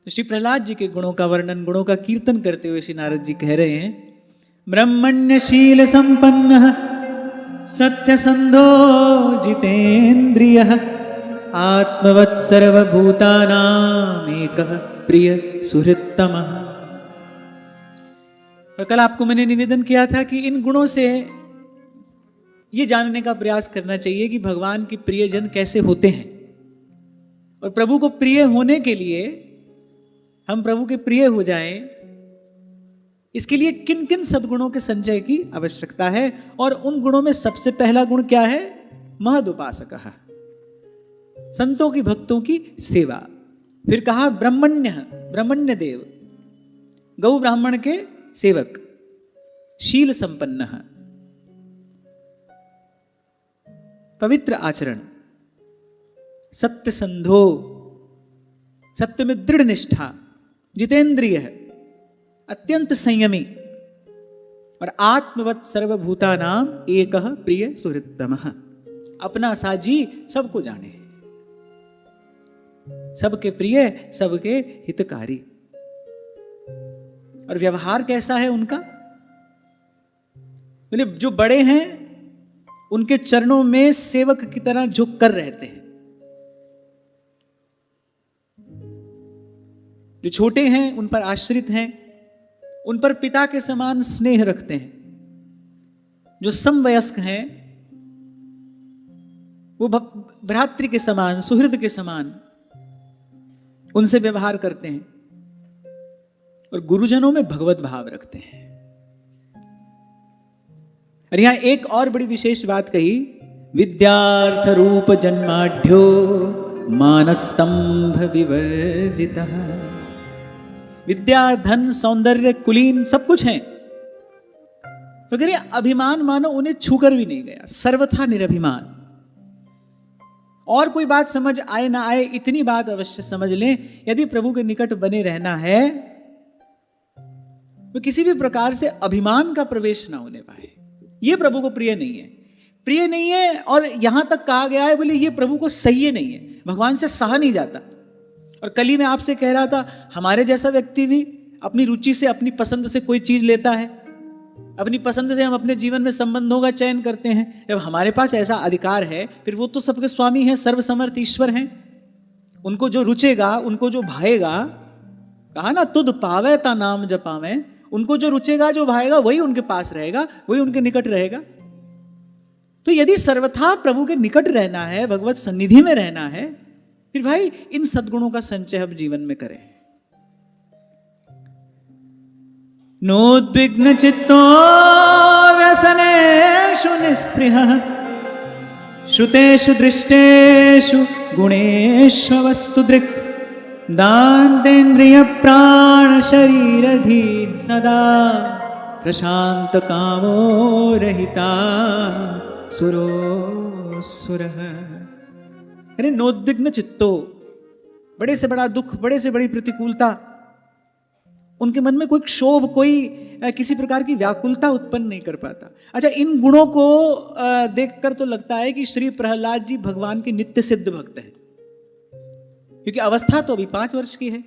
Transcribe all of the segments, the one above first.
तो श्री प्रहलाद जी के गुणों का वर्णन, गुणों का कीर्तन करते हुए श्री नारद जी कह रहे हैं, ब्रह्मण्यशील संपन्न सत्यसंधो जितेन्द्रियः आत्मवत् सर्वभूतानां एकः प्रिय सुहृत्तमः। और कल आपको मैंने निवेदन किया था कि इन गुणों से ये जानने का प्रयास करना चाहिए कि भगवान के प्रियजन कैसे होते हैं, और प्रभु को प्रिय होने के लिए, हम प्रभु के प्रिय हो जाएं, इसके लिए किन किन सद्गुणों के संचय की आवश्यकता है। और उन गुणों में सबसे पहला गुण क्या है? महदुपासकः, संतों की भक्तों की सेवा। फिर कहा ब्रह्मण्य, ब्रह्मण्य देव, गौ ब्राह्मण के सेवक, शील संपन्न, पवित्र आचरण, सत्य संधो, सत्य में दृढ़ निष्ठा, जितेंद्रिय, अत्यंत संयमी, और आत्मवत् सर्वभूतानाम एकः प्रिय सुहृत्तमः, अपना साजी सबको जाने, सबके प्रिय, सबके हितकारी। और व्यवहार कैसा है उनका? बोले जो बड़े हैं उनके चरणों में सेवक की तरह झुक कर रहते हैं, जो छोटे हैं उन पर आश्रित हैं, उन पर पिता के समान स्नेह रखते हैं, जो समवयस्क हैं वो भ्रातृ के समान, सुहृद के समान उनसे व्यवहार करते हैं, और गुरुजनों में भगवत भाव रखते हैं। और यहां एक और बड़ी विशेष बात कही, विद्यार्थ रूप जन्माढ्यो मानस्तंभ विवर्जितः। विद्या, धन, सौंदर्य, कुलीन सब कुछ है, मगर ये अभिमान मानो उन्हें छूकर भी नहीं गया, सर्वथा निरभिमान। और कोई बात समझ आए ना आए, इतनी बात अवश्य समझ लें, यदि प्रभु के निकट बने रहना है तो किसी भी प्रकार से अभिमान का प्रवेश ना होने पाए। ये प्रभु को प्रिय नहीं है, प्रिय नहीं है। और यहां तक कहा गया है, बोले ये प्रभु को सही नहीं है, भगवान से सहा नहीं जाता। और कल ही मैं आपसे कह रहा था, हमारे जैसा व्यक्ति भी अपनी रुचि से, अपनी पसंद से कोई चीज लेता है, अपनी पसंद से हम अपने जीवन में संबंधों का चयन करते हैं। जब हमारे पास ऐसा अधिकार है, फिर वो तो सबके स्वामी हैं, सर्वसमर्थ ईश्वर हैं, उनको जो रुचेगा, उनको जो भाएगा, कहा ना तुद पावे ता नाम जपावे, उनको जो रुचेगा, जो भाएगा, वही उनके पास रहेगा, वही उनके निकट रहेगा। तो यदि सर्वथा प्रभु के निकट रहना है, भगवत सन्निधि में रहना है, फिर भाई इन सद्गुणों का संचय हम जीवन में करें। नोद्विग्न चित्तो व्यसनेषु निस्पृहः श्रुतेषु दृष्टेषु गुणेषु वस्तुदृक् दान्तेन्द्रिय प्राण शरीरधि सदा प्रशांत कामो रहिता सुरो सुरः। अरे नोद्विग्न चित्तो, बड़े से बड़ा दुख, बड़े से बड़ी प्रतिकूलता, उनके मन में कोई क्षोभ, कोई किसी प्रकार की व्याकुलता उत्पन्न नहीं कर पाता। अच्छा, इन गुणों को देखकर तो लगता है कि श्री प्रहलाद जी भगवान के नित्य सिद्ध भक्त हैं, क्योंकि अवस्था तो अभी 5 वर्ष की है।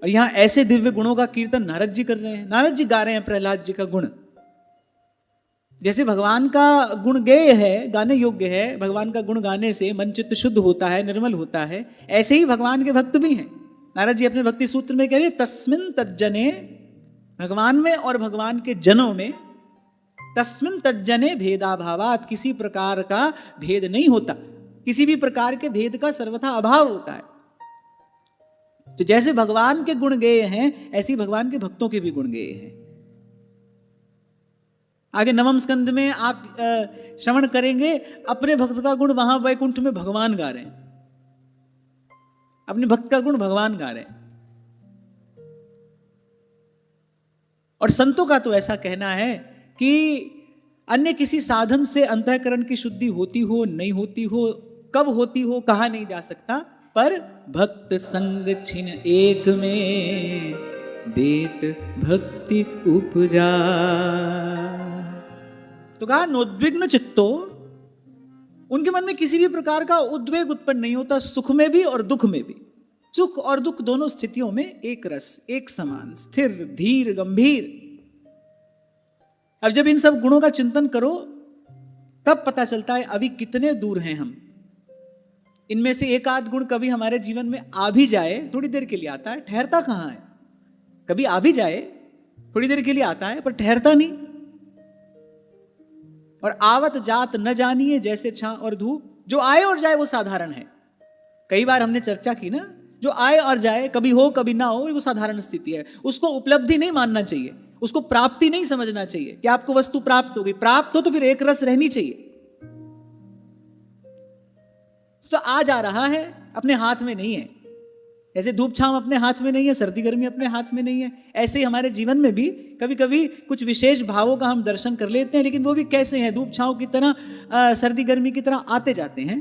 और यहां ऐसे दिव्य गुणों का कीर्तन नारद जी कर रहे हैं, नारद जी गा रहे हैं प्रहलाद जी का गुण। जैसे भगवान का गुण गेय है, गाने योग्य है, भगवान का गुण गाने से मन चित्त शुद्ध होता है, निर्मल होता है, ऐसे ही भगवान के भक्त भी हैं। नारद जी अपने भक्ति सूत्र में कह रहे हैं, तस्मिन् तज्जने, भगवान में और भगवान के जनों में, तस्मिन् तज्जने भेदाभावात्, किसी प्रकार का भेद नहीं होता, किसी भी प्रकार के भेद का सर्वथा अभाव होता है। तो जैसे भगवान के गुण गेय हैं, ऐसे ही भगवान के भक्तों के भी गुण गेय हैं। आगे नवम स्कंद में आप श्रवण करेंगे, अपने भक्त का गुण वहां वैकुंठ में भगवान गा रहे हैं, अपने भक्त का गुण भगवान गा रहे हैं। और संतों का तो ऐसा कहना है कि अन्य किसी साधन से अंतःकरण की शुद्धि होती हो, नहीं होती हो, कब होती हो, कहा नहीं जा सकता, पर भक्त संग छिन एक में देत भक्ति उपजा। तो कहा नोद्विग्न चित्तो, उनके मन में किसी भी प्रकार का उद्वेग उत्पन्न नहीं होता, सुख में भी और दुख में भी। सुख और दुख दोनों स्थितियों में एक रस, एक समान, स्थिर, धीर, गंभीर। अब जब इन सब गुणों का चिंतन करो तब पता चलता है अभी कितने दूर हैं हम। इनमें से एक आध गुण कभी हमारे जीवन में आ भी जाए, थोड़ी देर के लिए आता है, ठहरता कहाँ है। कभी आ भी जाए, थोड़ी देर के लिए आता है, पर ठहरता नहीं। और आवत जात न जानिए जैसे छां और धूप, जो आए और जाए वो साधारण है। कई बार हमने चर्चा की ना, जो आए और जाए, कभी हो कभी ना हो, वो साधारण स्थिति है। उसको उपलब्धि नहीं मानना चाहिए, उसको प्राप्ति नहीं समझना चाहिए कि आपको वस्तु प्राप्त होगी। प्राप्त हो तो फिर एक रस रहनी चाहिए। तो आ जा रहा है, अपने हाथ में नहीं है। जैसे धूप छांव अपने हाथ में नहीं है, सर्दी गर्मी अपने हाथ में नहीं है, ऐसे ही हमारे जीवन में भी कभी कभी कुछ विशेष भावों का हम दर्शन कर लेते हैं, लेकिन वो भी कैसे हैं, धूप छांव की तरह, सर्दी गर्मी की तरह आते जाते हैं।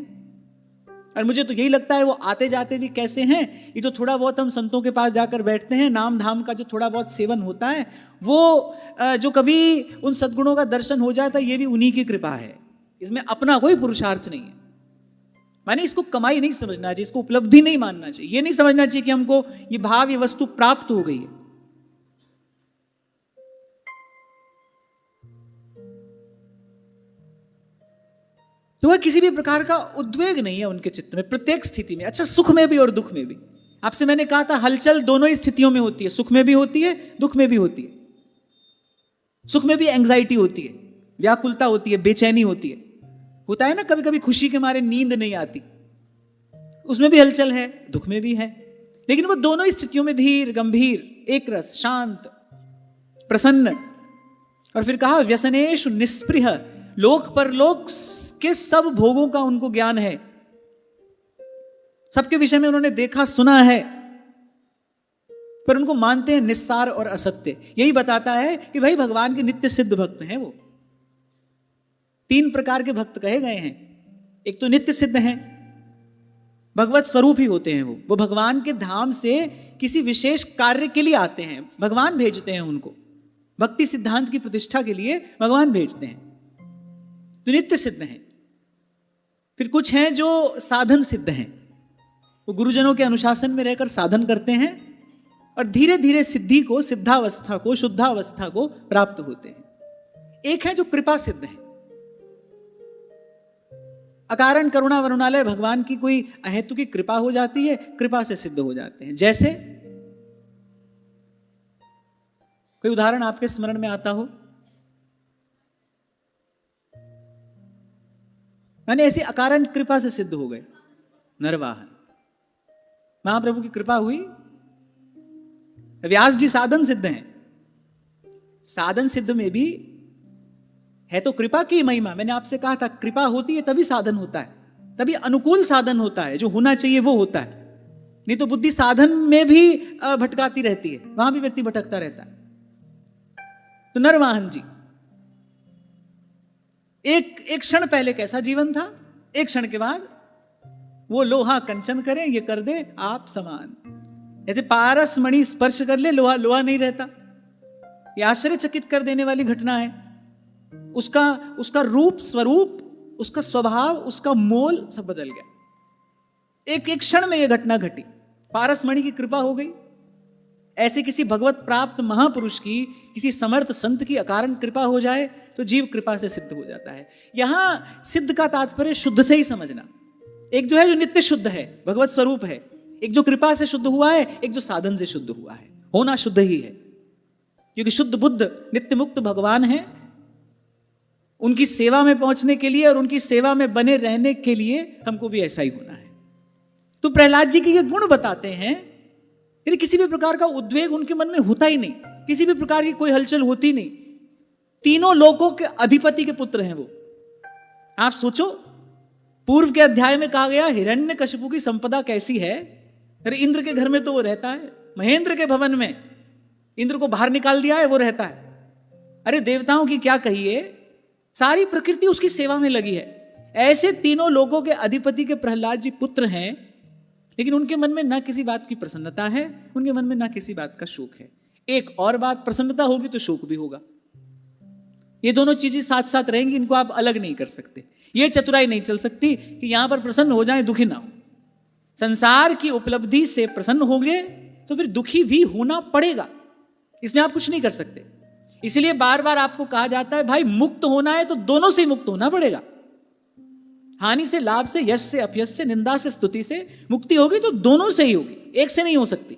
और मुझे तो यही लगता है वो आते जाते भी कैसे हैं, ये जो थोड़ा बहुत हम संतों के पास जाकर बैठते हैं, नाम धाम का जो थोड़ा बहुत सेवन होता है, वो जो कभी उन सद्गुणों का दर्शन हो जाता है, ये भी उन्हीं की कृपा है। इसमें अपना कोई पुरुषार्थ नहीं है। माने इसको कमाई नहीं समझना चाहिए, इसको उपलब्धि नहीं मानना चाहिए, ये नहीं समझना चाहिए कि हमको ये भाव, ये वस्तु प्राप्त हो गई है। तो वह किसी भी प्रकार का उद्वेग नहीं है उनके चित्त में, प्रत्येक स्थिति में। अच्छा, सुख में भी और दुख में भी। आपसे मैंने कहा था हलचल दोनों ही स्थितियों में होती है, सुख में भी होती है, दुख में भी होती है। सुख में भी एंग्जाइटी होती है, व्याकुलता होती है, बेचैनी होती है। होता है ना कभी कभी खुशी के मारे नींद नहीं आती, उसमें भी हलचल है, दुख में भी है। लेकिन वो दोनों ही स्थितियों में धीर, गंभीर, एक रस, शांत, प्रसन्न। और फिर कहा व्यसनेषु निस्पृह, लोक परलोक के सब भोगों का उनको ज्ञान है, सबके विषय में उन्होंने देखा सुना है, पर उनको मानते हैं निस्सार और असत्य। यही बताता है कि भाई भगवान के नित्य सिद्ध भक्त हैं वो। 3 प्रकार के भक्त कहे गए हैं। एक तो नित्य सिद्ध हैं, भगवत स्वरूप ही होते हैं वो भगवान के धाम से किसी विशेष कार्य के लिए आते हैं, भगवान भेजते हैं उनको, भक्ति सिद्धांत की प्रतिष्ठा के लिए भगवान भेजते हैं, तो नित्य सिद्ध हैं। फिर कुछ हैं जो साधन सिद्ध हैं, वो गुरुजनों के अनुशासन में रहकर साधन करते हैं और धीरे धीरे सिद्धि को, सिद्धावस्था को, शुद्धावस्था को प्राप्त होते हैं। एक है जो कृपा सिद्ध है, अकारण करुणा वरुणालय भगवान की कोई अहेतु की कृपा हो जाती है, कृपा से सिद्ध हो जाते हैं। जैसे कोई उदाहरण आपके स्मरण में आता हो? माने ऐसी अकारण कृपा से सिद्ध हो गए। नरवाहन, महाप्रभु की कृपा हुई। व्यास जी साधन सिद्ध हैं, साधन सिद्ध में भी है तो कृपा की महिमा। मैंने आपसे कहा था कृपा होती है तभी साधन होता है, तभी अनुकूल साधन होता है, जो होना चाहिए वो होता है। नहीं तो बुद्धि साधन में भी भटकाती रहती है, वहां भी व्यक्ति भटकता रहता है। तो नरवाहन जी, एक क्षण पहले कैसा जीवन था, एक क्षण के बाद वो लोहा कंचन करे, ये कर दे आप समान। जैसे पारस मणि स्पर्श कर ले, लोहा लोहा नहीं रहता। ये आश्चर्यचकित कर देने वाली घटना है। उसका रूप, स्वरूप, उसका स्वभाव, उसका मोल सब बदल गया। एक क्षण में यह घटना घटी, पारस मणि की कृपा हो गई। ऐसे किसी भगवत प्राप्त महापुरुष की, किसी समर्थ संत की अकारण कृपा हो जाए तो जीव कृपा से सिद्ध हो जाता है। यहां सिद्ध का तात्पर्य शुद्ध से ही समझना। एक जो है जो नित्य शुद्ध है, भगवत स्वरूप है, एक जो कृपा से शुद्ध हुआ है, एक जो साधन से शुद्ध हुआ है। होना शुद्ध ही है, क्योंकि शुद्ध बुद्ध नित्य मुक्त भगवान है। उनकी सेवा में पहुंचने के लिए और उनकी सेवा में बने रहने के लिए हमको भी ऐसा ही होना है। तो प्रहलाद जी के ये गुण बताते हैं, यानी किसी भी प्रकार का उद्वेग उनके मन में होता ही नहीं, किसी भी प्रकार की कोई हलचल होती नहीं। तीनों लोकों के अधिपति के पुत्र हैं वो। आप सोचो, पूर्व के अध्याय में कहा गया हिरण्यकशिपु की संपदा कैसी है। अरे इंद्र के घर में तो वो रहता है, महेंद्र के भवन में इंद्र को बाहर निकाल दिया है, वो रहता है। अरे देवताओं की क्या कहिए, सारी प्रकृति उसकी सेवा में लगी है। ऐसे तीनों लोगों के अधिपति के प्रहलाद जी पुत्र हैं, लेकिन उनके मन में ना किसी बात की प्रसन्नता है, उनके मन में ना किसी बात का शोक है। एक और बात, प्रसन्नता होगी तो शोक भी होगा। ये दोनों चीजें साथ साथ रहेंगी, इनको आप अलग नहीं कर सकते। यह चतुराई नहीं चल सकती कि यहां पर प्रसन्न हो जाए, दुखी ना हो। संसार की उपलब्धि से प्रसन्न हो गए तो फिर दुखी भी होना पड़ेगा, इसमें आप कुछ नहीं कर सकते। इसलिए बार बार आपको कहा जाता है भाई मुक्त होना है तो दोनों से मुक्त होना पड़ेगा। हानि से लाभ से, यश से अपयश से, निंदा से स्तुति से मुक्ति होगी तो दोनों से ही होगी, एक से नहीं हो सकती।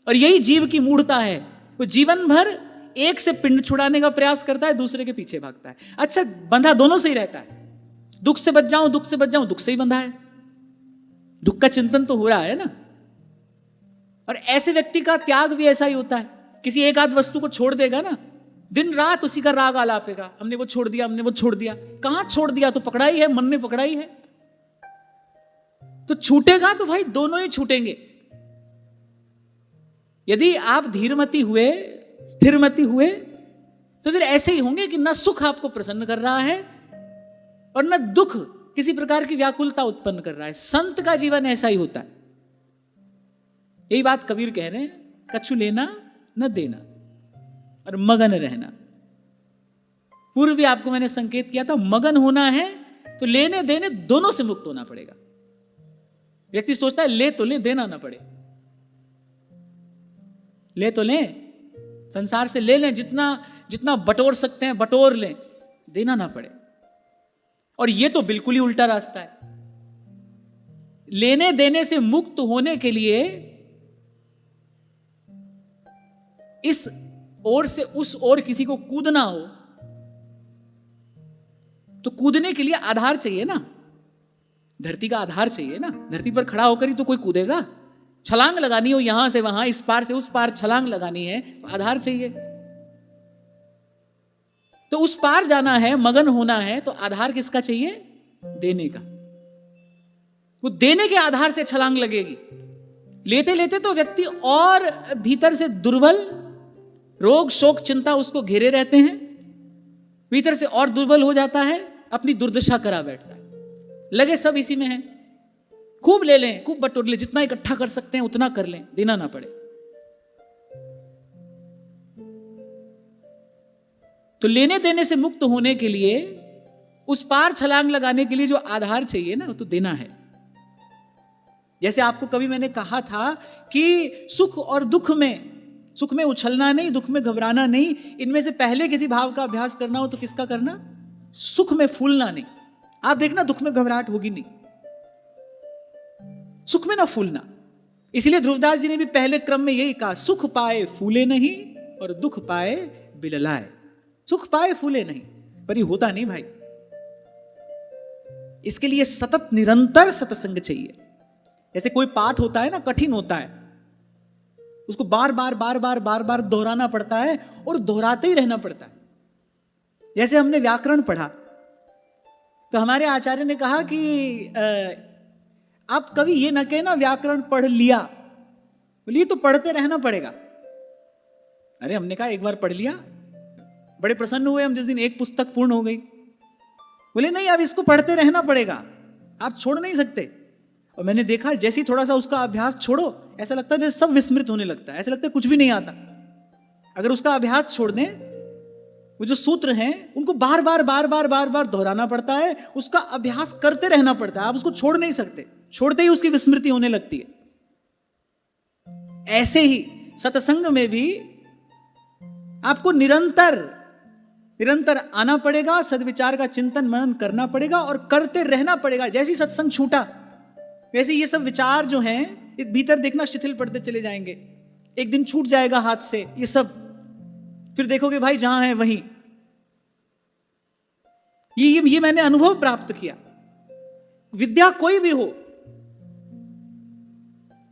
और यही जीव की मूढ़ता है, वो जीवन भर एक से पिंड छुड़ाने का प्रयास करता है, दूसरे के पीछे भागता है। अच्छा, बंधा दोनों से ही रहता है, दुख से बच जाऊं, दुख से बच जाऊं, दुख से ही बंधा है। दुख का चिंतन तो हो रहा है ना। और ऐसे व्यक्ति का त्याग भी ऐसा ही होता है, किसी एक आध वस्तु को छोड़ देगा ना, दिन रात उसी का राग आलापेगा, हमने वो छोड़ दिया, हमने वो छोड़ दिया। कहां छोड़ दिया? तो पकड़ा ही है, मन में पकड़ा ही है। तो छूटेगा तो भाई दोनों ही छूटेंगे। यदि आप धीरमती हुए, स्थिरमती हुए, तो फिर ऐसे ही होंगे कि न सुख आपको प्रसन्न कर रहा है और न दुख किसी प्रकार की व्याकुलता उत्पन्न कर रहा है। संत का जीवन ऐसा ही होता है। यही बात कबीर कह रहे हैं, कछु लेना न देना और मगन रहना। पूर्व भी आपको मैंने संकेत किया था, मगन होना है तो लेने देने दोनों से मुक्त होना पड़ेगा। व्यक्ति सोचता है ले तो ले, देना ना पड़े। ले तो ले, संसार से ले लें, जितना जितना बटोर सकते हैं बटोर लें, देना ना पड़े। और यह तो बिल्कुल ही उल्टा रास्ता है। लेने देने से मुक्त होने के लिए इस ओर से उस ओर किसी को कूदना हो तो कूदने के लिए आधार चाहिए ना, धरती का आधार चाहिए ना। धरती पर खड़ा होकर ही तो कोई कूदेगा। छलांग लगानी हो यहां से वहां, इस पार से उस पार छलांग लगानी है तो आधार चाहिए। तो उस पार जाना है, मगन होना है तो आधार किसका चाहिए? देने का। वो देने के आधार से छलांग लगेगी। लेते लेते तो व्यक्ति और भीतर से दुर्बल, रोग शोक चिंता उसको घेरे रहते हैं, भीतर से और दुर्बल हो जाता है, अपनी दुर्दशा करा बैठता है। लगे सब इसी में है, खूब ले लें, खूब बटोर लें, जितना इकट्ठा कर सकते हैं उतना कर लें, देना ना पड़े। तो लेने देने से मुक्त होने के लिए, उस पार छलांग लगाने के लिए जो आधार चाहिए ना, वो तो देना है। जैसे आपको कभी मैंने कहा था कि सुख और दुख में, सुख में उछलना नहीं, दुख में घबराना नहीं, इनमें से पहले किसी भाव का अभ्यास करना हो तो किसका करना? सुख में फूलना नहीं। आप देखना दुख में घबराहट होगी नहीं, सुख में ना फूलना। इसलिए ध्रुवदास जी ने भी पहले क्रम में यही कहा, सुख पाए फूले नहीं और दुख पाए बिललाए। सुख पाए फूले नहीं, पर ये होता नहीं भाई। इसके लिए सतत निरंतर सत्संग चाहिए। जैसे कोई पाठ होता है ना, कठिन होता है, उसको बार बार बार बार बार बार दोहराना पड़ता है और दोहराते ही रहना पड़ता है। जैसे हमने व्याकरण पढ़ा तो हमारे आचार्य ने कहा कि आप कभी ये ना कहना व्याकरण पढ़ लिया, बोलिए तो पढ़ते रहना पड़ेगा। अरे हमने कहा एक बार पढ़ लिया, बड़े प्रसन्न हुए हम जिस दिन एक पुस्तक पूर्ण हो गई। बोले नहीं, अब इसको पढ़ते रहना पड़ेगा, आप छोड़ नहीं सकते। और मैंने देखा जैसे ही थोड़ा सा उसका अभ्यास छोड़ो, ऐसा लगता है जैसे सब विस्मृत होने लगता है, ऐसा लगता है कुछ भी नहीं आता। अगर उसका अभ्यास छोड़ दें, वो जो सूत्र हैं उनको बार बार बार बार बार बार दोहराना पड़ता है, उसका अभ्यास करते रहना पड़ता है। आप उसको छोड़ नहीं सकते, छोड़ते ही उसकी विस्मृति होने लगती है। ऐसे ही सत्संग में भी आपको निरंतर निरंतर आना पड़ेगा, सद्विचार का चिंतन मनन करना पड़ेगा और करते रहना पड़ेगा। जैसे ही सत्संग छूटा वैसे ये सब विचार जो हैं भीतर देखना शिथिल पड़ते चले जाएंगे। एक दिन छूट जाएगा हाथ से ये सब, फिर देखोगे भाई जहां है वहीं। ये मैंने अनुभव प्राप्त किया। विद्या कोई भी हो,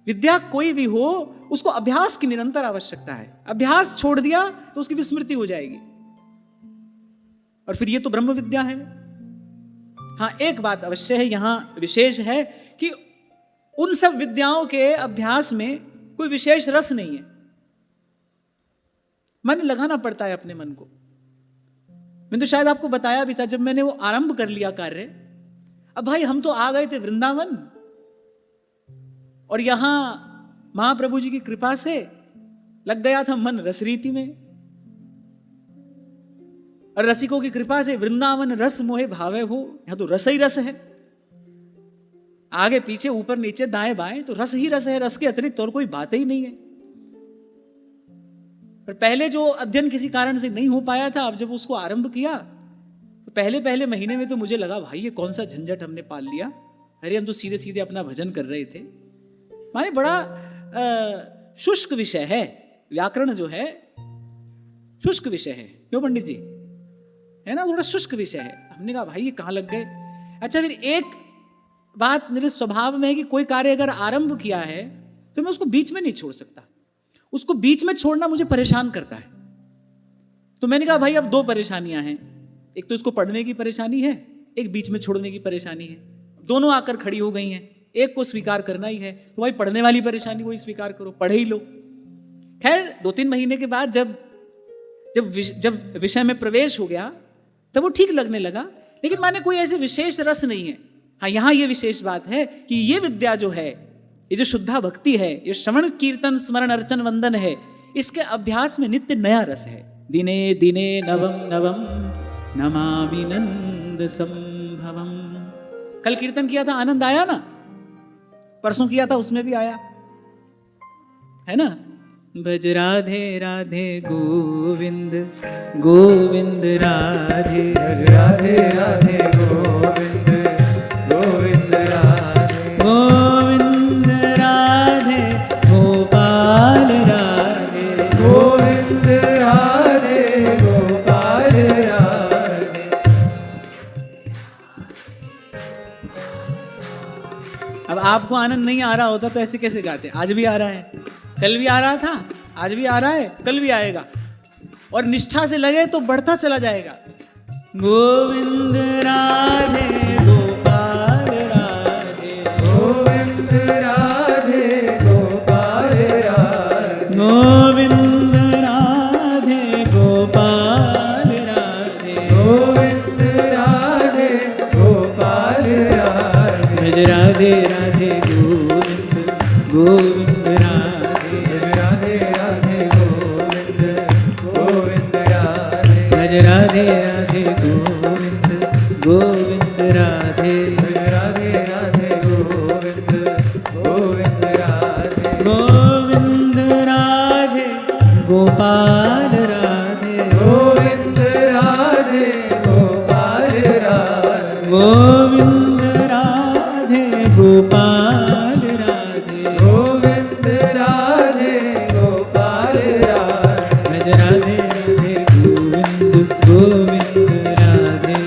विद्या कोई भी हो, उसको अभ्यास की निरंतर आवश्यकता है। अभ्यास छोड़ दिया तो उसकी विस्मृति हो जाएगी। और फिर ये तो ब्रह्म विद्या है। हां, एक बात अवश्य है यहां विशेष है कि उन सब विद्याओं के अभ्यास में कोई विशेष रस नहीं है। मन लगाना पड़ता है अपने मन को। मैंने तो शायद आपको बताया भी था, जब मैंने वो आरंभ कर लिया कार्य, अब भाई हम तो आ गए थे वृंदावन और यहां महाप्रभु जी की कृपा से लग गया था मन रसरीति में। और रसिकों की कृपा से वृंदावन रस मोहे भावे हो, यहां तो रस ही रस है, आगे पीछे ऊपर नीचे दाएं बाएं तो रस ही रस है, रस के अतिरिक्त और कोई बात ही नहीं है। पर पहले जो अध्ययन किसी कारण से नहीं हो पाया था, अब जब उसको आरंभ किया तो पहले महीने में तो मुझे लगा भाई ये कौन सा झंझट हमने पाल लिया, अरे हम तो सीधे सीधे अपना भजन कर रहे थे। माने बड़ा शुष्क विषय है, व्याकरण जो है शुष्क विषय है, क्यों पंडित जी, है ना, थोड़ा शुष्क विषय है। हमने कहा भाई ये कहाँ लग गए। अच्छा, फिर एक बात मेरे स्वभाव में है कि कोई कार्य अगर आरंभ किया है तो मैं उसको बीच में नहीं छोड़ सकता, उसको बीच में छोड़ना मुझे परेशान करता है। तो मैंने कहा भाई अब दो परेशानियां हैं, एक तो इसको पढ़ने की परेशानी है, एक बीच में छोड़ने की परेशानी है, दोनों आकर खड़ी हो गई हैं, एक को स्वीकार करना ही है। तो भाई पढ़ने वाली परेशानी को ही स्वीकार करो, पढ़े ही लो। खैर 2-3 महीने के बाद जब विषय में प्रवेश हो गया तब वो ठीक लगने लगा, लेकिन माने कोई ऐसे विशेष रस नहीं है। हाँ, यहां ये विशेष बात है कि ये विद्या जो है, ये जो शुद्धा भक्ति है, ये श्रवण कीर्तन स्मरण अर्चन वंदन है, इसके अभ्यास में नित्य नया रस है। दिने दिने नवम नवम नमामि नंद संभवम। कल कीर्तन किया था, आनंद आया ना, परसों किया था उसमें भी आया, है ना। भज राधे राधे गोविंद गोविंद राधे, भज राधे राधे गोविंद गोविंद राधे, गोविंद राधे गोपाल राधे, गोविंद राधे गोपाल राधे। अब आपको आनंद नहीं आ रहा होता तो ऐसे कैसे गाते। आज भी आ रहा है, कल भी आ रहा था, आज भी आ रहा है, कल भी आएगा, और निष्ठा से लगे तो बढ़ता चला जाएगा। गोविंद राधे गोपाल राधे, गोविंद राधे गोपाल राधे, गोविंद राधे गोपाल राधे, गोविंद राधे गोपाल राधे। भज राधे राधे गोविंद गोविंद राधे, राधे राधे गोविंद गोविंद राधे, राधे राधे गोविंद गोविंद राधे, गोविंद राधे गोपाल राधे, गोविंद राधे गोपाल राधे, गोविंद राधे गोपाल राधे, गोविंद राधे गोपाल राधे। भज राधे राधे गोविंद राधे,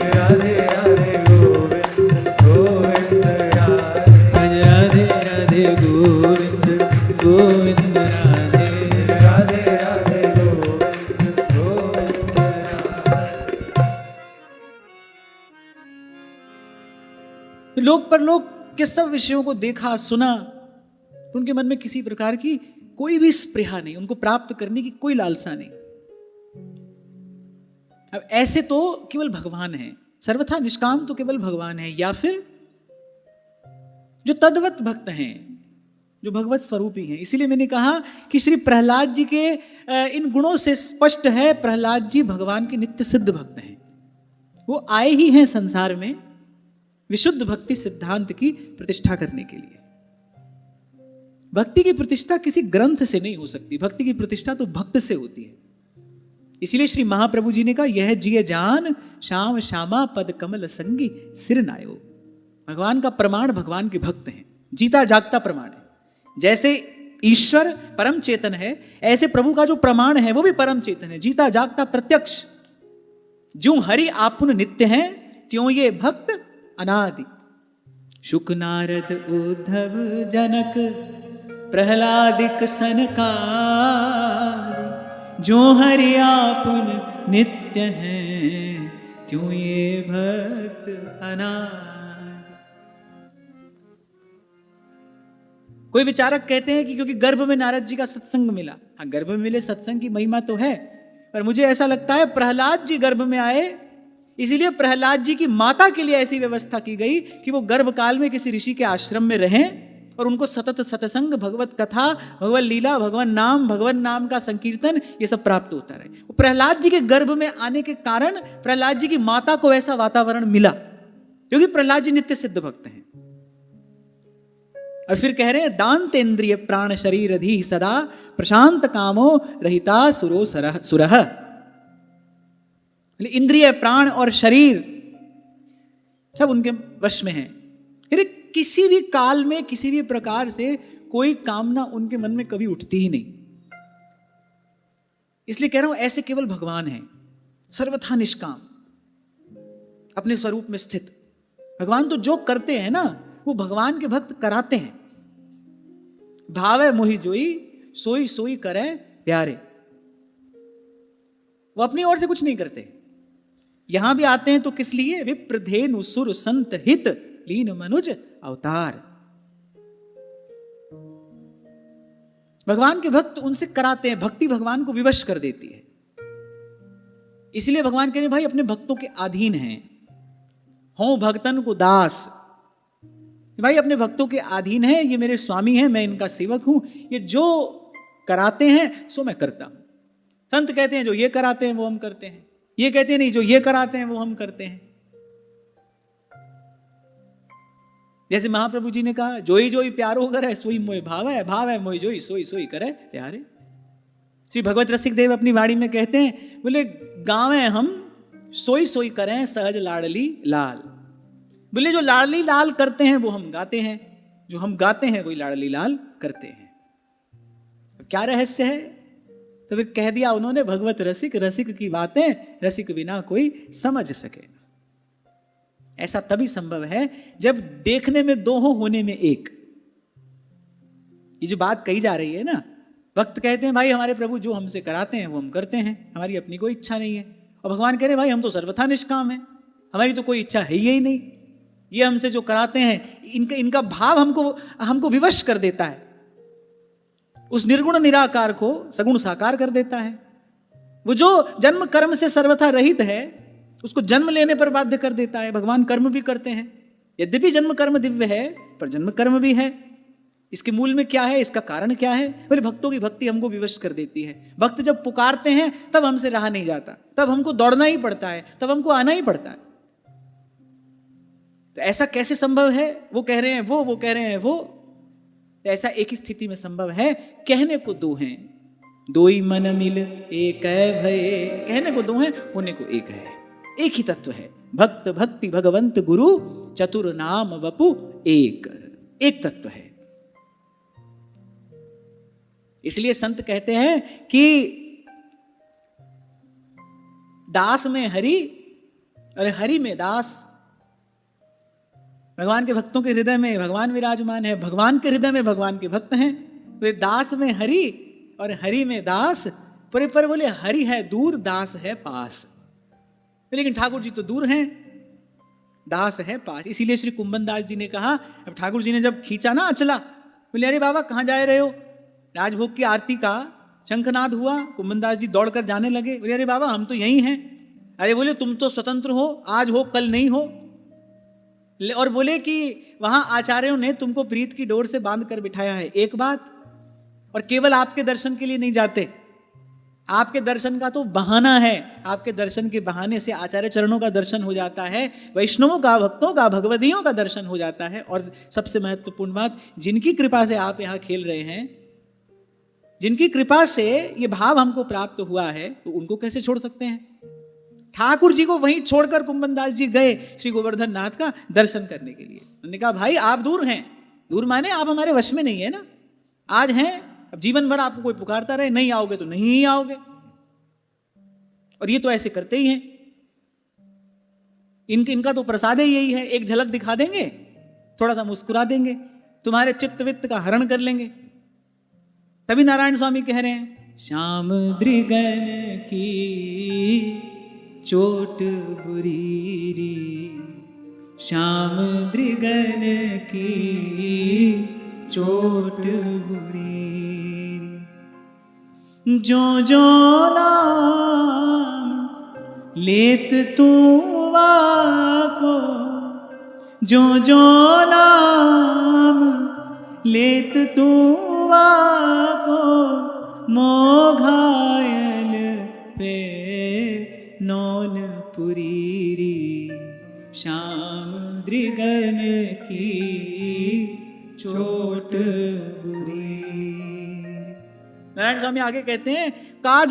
राधे राधे गोविंद गोविंद राधे, भज राधे राधे गोविंद गोविंद राधे, राधे राधे गोविंद गोविंद राधे। लोक परलोक के सब विषयों को देखा सुना तो उनके मन में किसी प्रकार की कोई भी स्पृहा नहीं, उनको प्राप्त करने की कोई लालसा नहीं। अब ऐसे तो केवल भगवान है, सर्वथा निष्काम तो केवल भगवान है, या फिर जो तद्वत भक्त हैं, जो भगवत स्वरूपी हैं। इसीलिए मैंने कहा कि श्री प्रहलाद जी के इन गुणों से स्पष्ट है, प्रहलाद जी भगवान के नित्य सिद्ध भक्त हैं। वो आए ही हैं संसार में विशुद्ध भक्ति सिद्धांत की प्रतिष्ठा करने के लिए। भक्ति की प्रतिष्ठा किसी ग्रंथ से नहीं हो सकती, भक्ति की प्रतिष्ठा तो भक्त से होती है। इसीलिए श्री महाप्रभु जी ने कहा, यह जिये जान श्याम श्यामा पद कमल संगी सिर नायो। भगवान का प्रमाण भगवान के भक्त हैं, जीता जागता प्रमाण है। जैसे ईश्वर परम चेतन है, ऐसे प्रभु का जो प्रमाण है वो भी परम चेतन है, जीता जागता प्रत्यक्ष। जो हरि आपुन नित्य हैं, त्यों ये भक्त अनादि। शुक नारद उद्धव जनक प्रहलादिक सनकादि, जो हरि आपुन नित्य हैं, त्यों ये भक्त अनादि। कोई विचारक कहते हैं कि क्योंकि गर्भ में नारद जी का सत्संग मिला। हाँ, गर्भ में मिले सत्संग की महिमा तो है, पर मुझे ऐसा लगता है प्रहलाद जी गर्भ में आए, इसीलिए प्रहलाद जी की माता के लिए ऐसी व्यवस्था की गई कि वो गर्भ काल में किसी ऋषि के आश्रम में रहें और उनको सतत सत्संग, भगवत कथा, भगवत लीला, भगवान नाम, भगवान नाम का संकीर्तन, ये सब प्राप्त होता रहे। प्रहलाद जी के गर्भ में आने के कारण प्रहलाद जी की माता को ऐसा वातावरण मिला, क्योंकि प्रहलाद जी नित्य सिद्ध भक्त हैं। और फिर कह रहे हैं दांतेन्द्रिय प्राण शरीर अधि सदा प्रशांत कामो रहिता सुरो सुरह। इंद्रिय, प्राण और शरीर सब उनके वश में है। फिर किसी भी काल में किसी भी प्रकार से कोई कामना उनके मन में कभी उठती ही नहीं। इसलिए कह रहा हूं ऐसे केवल भगवान हैं, सर्वथा निष्काम, अपने स्वरूप में स्थित। भगवान तो जो करते हैं ना वो भगवान के भक्त कराते हैं। भावे मोहि जोई सोई सोई करे प्यारे। वो अपनी ओर से कुछ नहीं करते। यहां भी आते हैं तो किस लिए? विप्रधेनु सुर संत हित लीन मनुज अवतार। भगवान के भक्त उनसे कराते हैं, भक्ति भगवान को विवश कर देती है। इसलिए भगवान कह रहे भाई अपने भक्तों के अधीन हैं, हो भक्तन को दास। भाई अपने भक्तों के अधीन है, ये मेरे स्वामी हैं, मैं इनका सेवक हूं, ये जो कराते हैं सो मैं करता हूं। संत कहते हैं जो ये कराते हैं वो हम करते हैं, ये कहते हैं नहीं जो ये कराते हैं वो हम करते हैं। जैसे महाप्रभु जी ने कहा जोई जोई प्यारो करे सोई मोय भाव है मोय जोई सोई सोई करे प्यारे। श्री भगवत रसिक देव अपनी वाणी में कहते हैं, बोले गावे हम सोई सोई करें सहज लाडली लाल। बोले जो लाडली लाल करते हैं वो हम गाते हैं, जो हम गाते हैं वही लाडली लाल करते हैं। क्या रहस्य है? तो फिर कह दिया उन्होंने, भगवत रसिक, रसिक की बातें रसिक बिना कोई समझ सके। ऐसा तभी संभव है जब देखने में दो हो, होने में एक। ये जो बात कही जा रही है ना, भक्त कहते हैं भाई हमारे प्रभु जो हमसे कराते हैं वो हम करते हैं, हमारी अपनी कोई इच्छा नहीं है। और भगवान कह रहे हैं भाई हम तो सर्वथा निष्काम हैं, हमारी तो कोई इच्छा है ही नहीं। ये हमसे जो कराते हैं इनका भाव हमको विवश कर देता है, उस निर्गुण निराकार को सगुण साकार कर देता है। वो जो जन्म कर्म से सर्वथा रहित है उसको जन्म लेने पर बाध्य कर देता है। भगवान कर्म भी करते हैं, यद्यपि जन्म कर्म दिव्य है पर जन्म कर्म भी है। इसके मूल में क्या है, इसका कारण क्या है? बोले भक्तों की भक्ति हमको विवश कर देती है। भक्त जब पुकारते हैं तब हमसे रहा नहीं जाता, तब हमको दौड़ना ही पड़ता है, तब हमको आना ही पड़ता है। तो ऐसा कैसे संभव है? वो कह रहे हैं वो कह रहे हैं वो। तो ऐसा एक ही स्थिति में संभव है, कहने को दो हैं, दो ही मन मिल एक है भय। कहने को दो हैं, होने को एक है, एक ही तत्व है। भक्त भक्ति भगवंत गुरु चतुर नाम वपु एक तत्व है। इसलिए संत कहते हैं कि दास में हरि और हरि में दास। भगवान के भक्तों के हृदय में भगवान विराजमान है, भगवान के हृदय में भगवान के भक्त हैं। वे दास में हरि और हरि में दास। पर बोले हरि है दूर, दास है पास। लेकिन ठाकुर जी तो दूर हैं, दास है पास। इसीलिए श्री कुंभन दास जी ने कहा, अब ठाकुर जी ने जब खींचा ना अचला, बोले अरे बाबा कहाँ जा रहे हो? राजभोग की आरती का शंखनाद हुआ, कुंभन दास जी दौड़कर जाने लगे। बोले अरे बाबा हम तो यही हैं। अरे बोले तुम तो स्वतंत्र हो, आज हो कल नहीं हो। और बोले कि वहां आचार्यों ने तुमको प्रीत की डोर से बांध कर बिठाया है, एक बात। और केवल आपके दर्शन के लिए नहीं जाते, आपके दर्शन का तो बहाना है। आपके दर्शन के बहाने से आचार्य चरणों का दर्शन हो जाता है, वैष्णवों का, भक्तों का, भगवदियों का दर्शन हो जाता है। और सबसे महत्वपूर्ण बात, जिनकी कृपा से आप यहाँ खेल रहे हैं, जिनकी कृपा से ये भाव हमको प्राप्त हुआ है, तो उनको कैसे छोड़ सकते हैं? ठाकुर जी को वहीं छोड़कर कुंभन दास जी गए श्री गोवर्धन नाथ का दर्शन करने के लिए। उन्होंने कहा भाई आप दूर हैं, दूर माने आप हमारे वश में नहीं है ना। आज हैं, अब जीवन भर आपको कोई पुकारता रहे, नहीं आओगे तो नहीं ही आओगे। और ये तो ऐसे करते ही हैं, इनका तो प्रसाद ही यही है, एक झलक दिखा देंगे, थोड़ा सा मुस्कुरा देंगे, तुम्हारे चित्त वित्त का हरण कर लेंगे। तभी नारायण स्वामी कह रहे हैं, श्याम दृगन की चोट बुरी री, श्याम दृगन की चोट बुरी, जो जो नाम लेत तू वाको, जो जो नाम लेत तुआ को मोघायल पे नौन पुरीरी श्याम दृगन की चोट बुरी। नारायण स्वामी आगे कहते हैं, का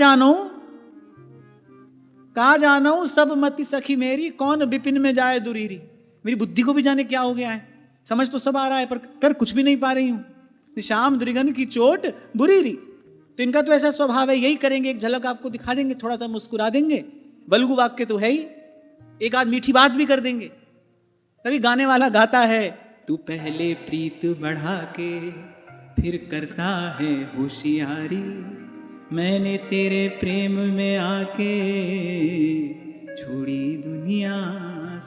जानो सब मति सखी मेरी, कौन विपिन में जाए दुरीरी। मेरी बुद्धि को भी जाने क्या हो गया है, समझ तो सब आ रहा है पर कर कुछ भी नहीं पा रही हूं। श्याम दृगन की चोट बुरीरी। तो इनका तो ऐसा स्वभाव है, यही करेंगे, एक झलक आपको दिखा देंगे, थोड़ा सा मुस्कुरा देंगे, बलगु वाक्य तो है ही, एक आध मीठी बात भी कर देंगे। तभी गाने वाला गाता है, तू पहले प्रीत बढ़ा के फिर करता है होशियारी, मैंने तेरे प्रेम में आके छोड़ी दुनिया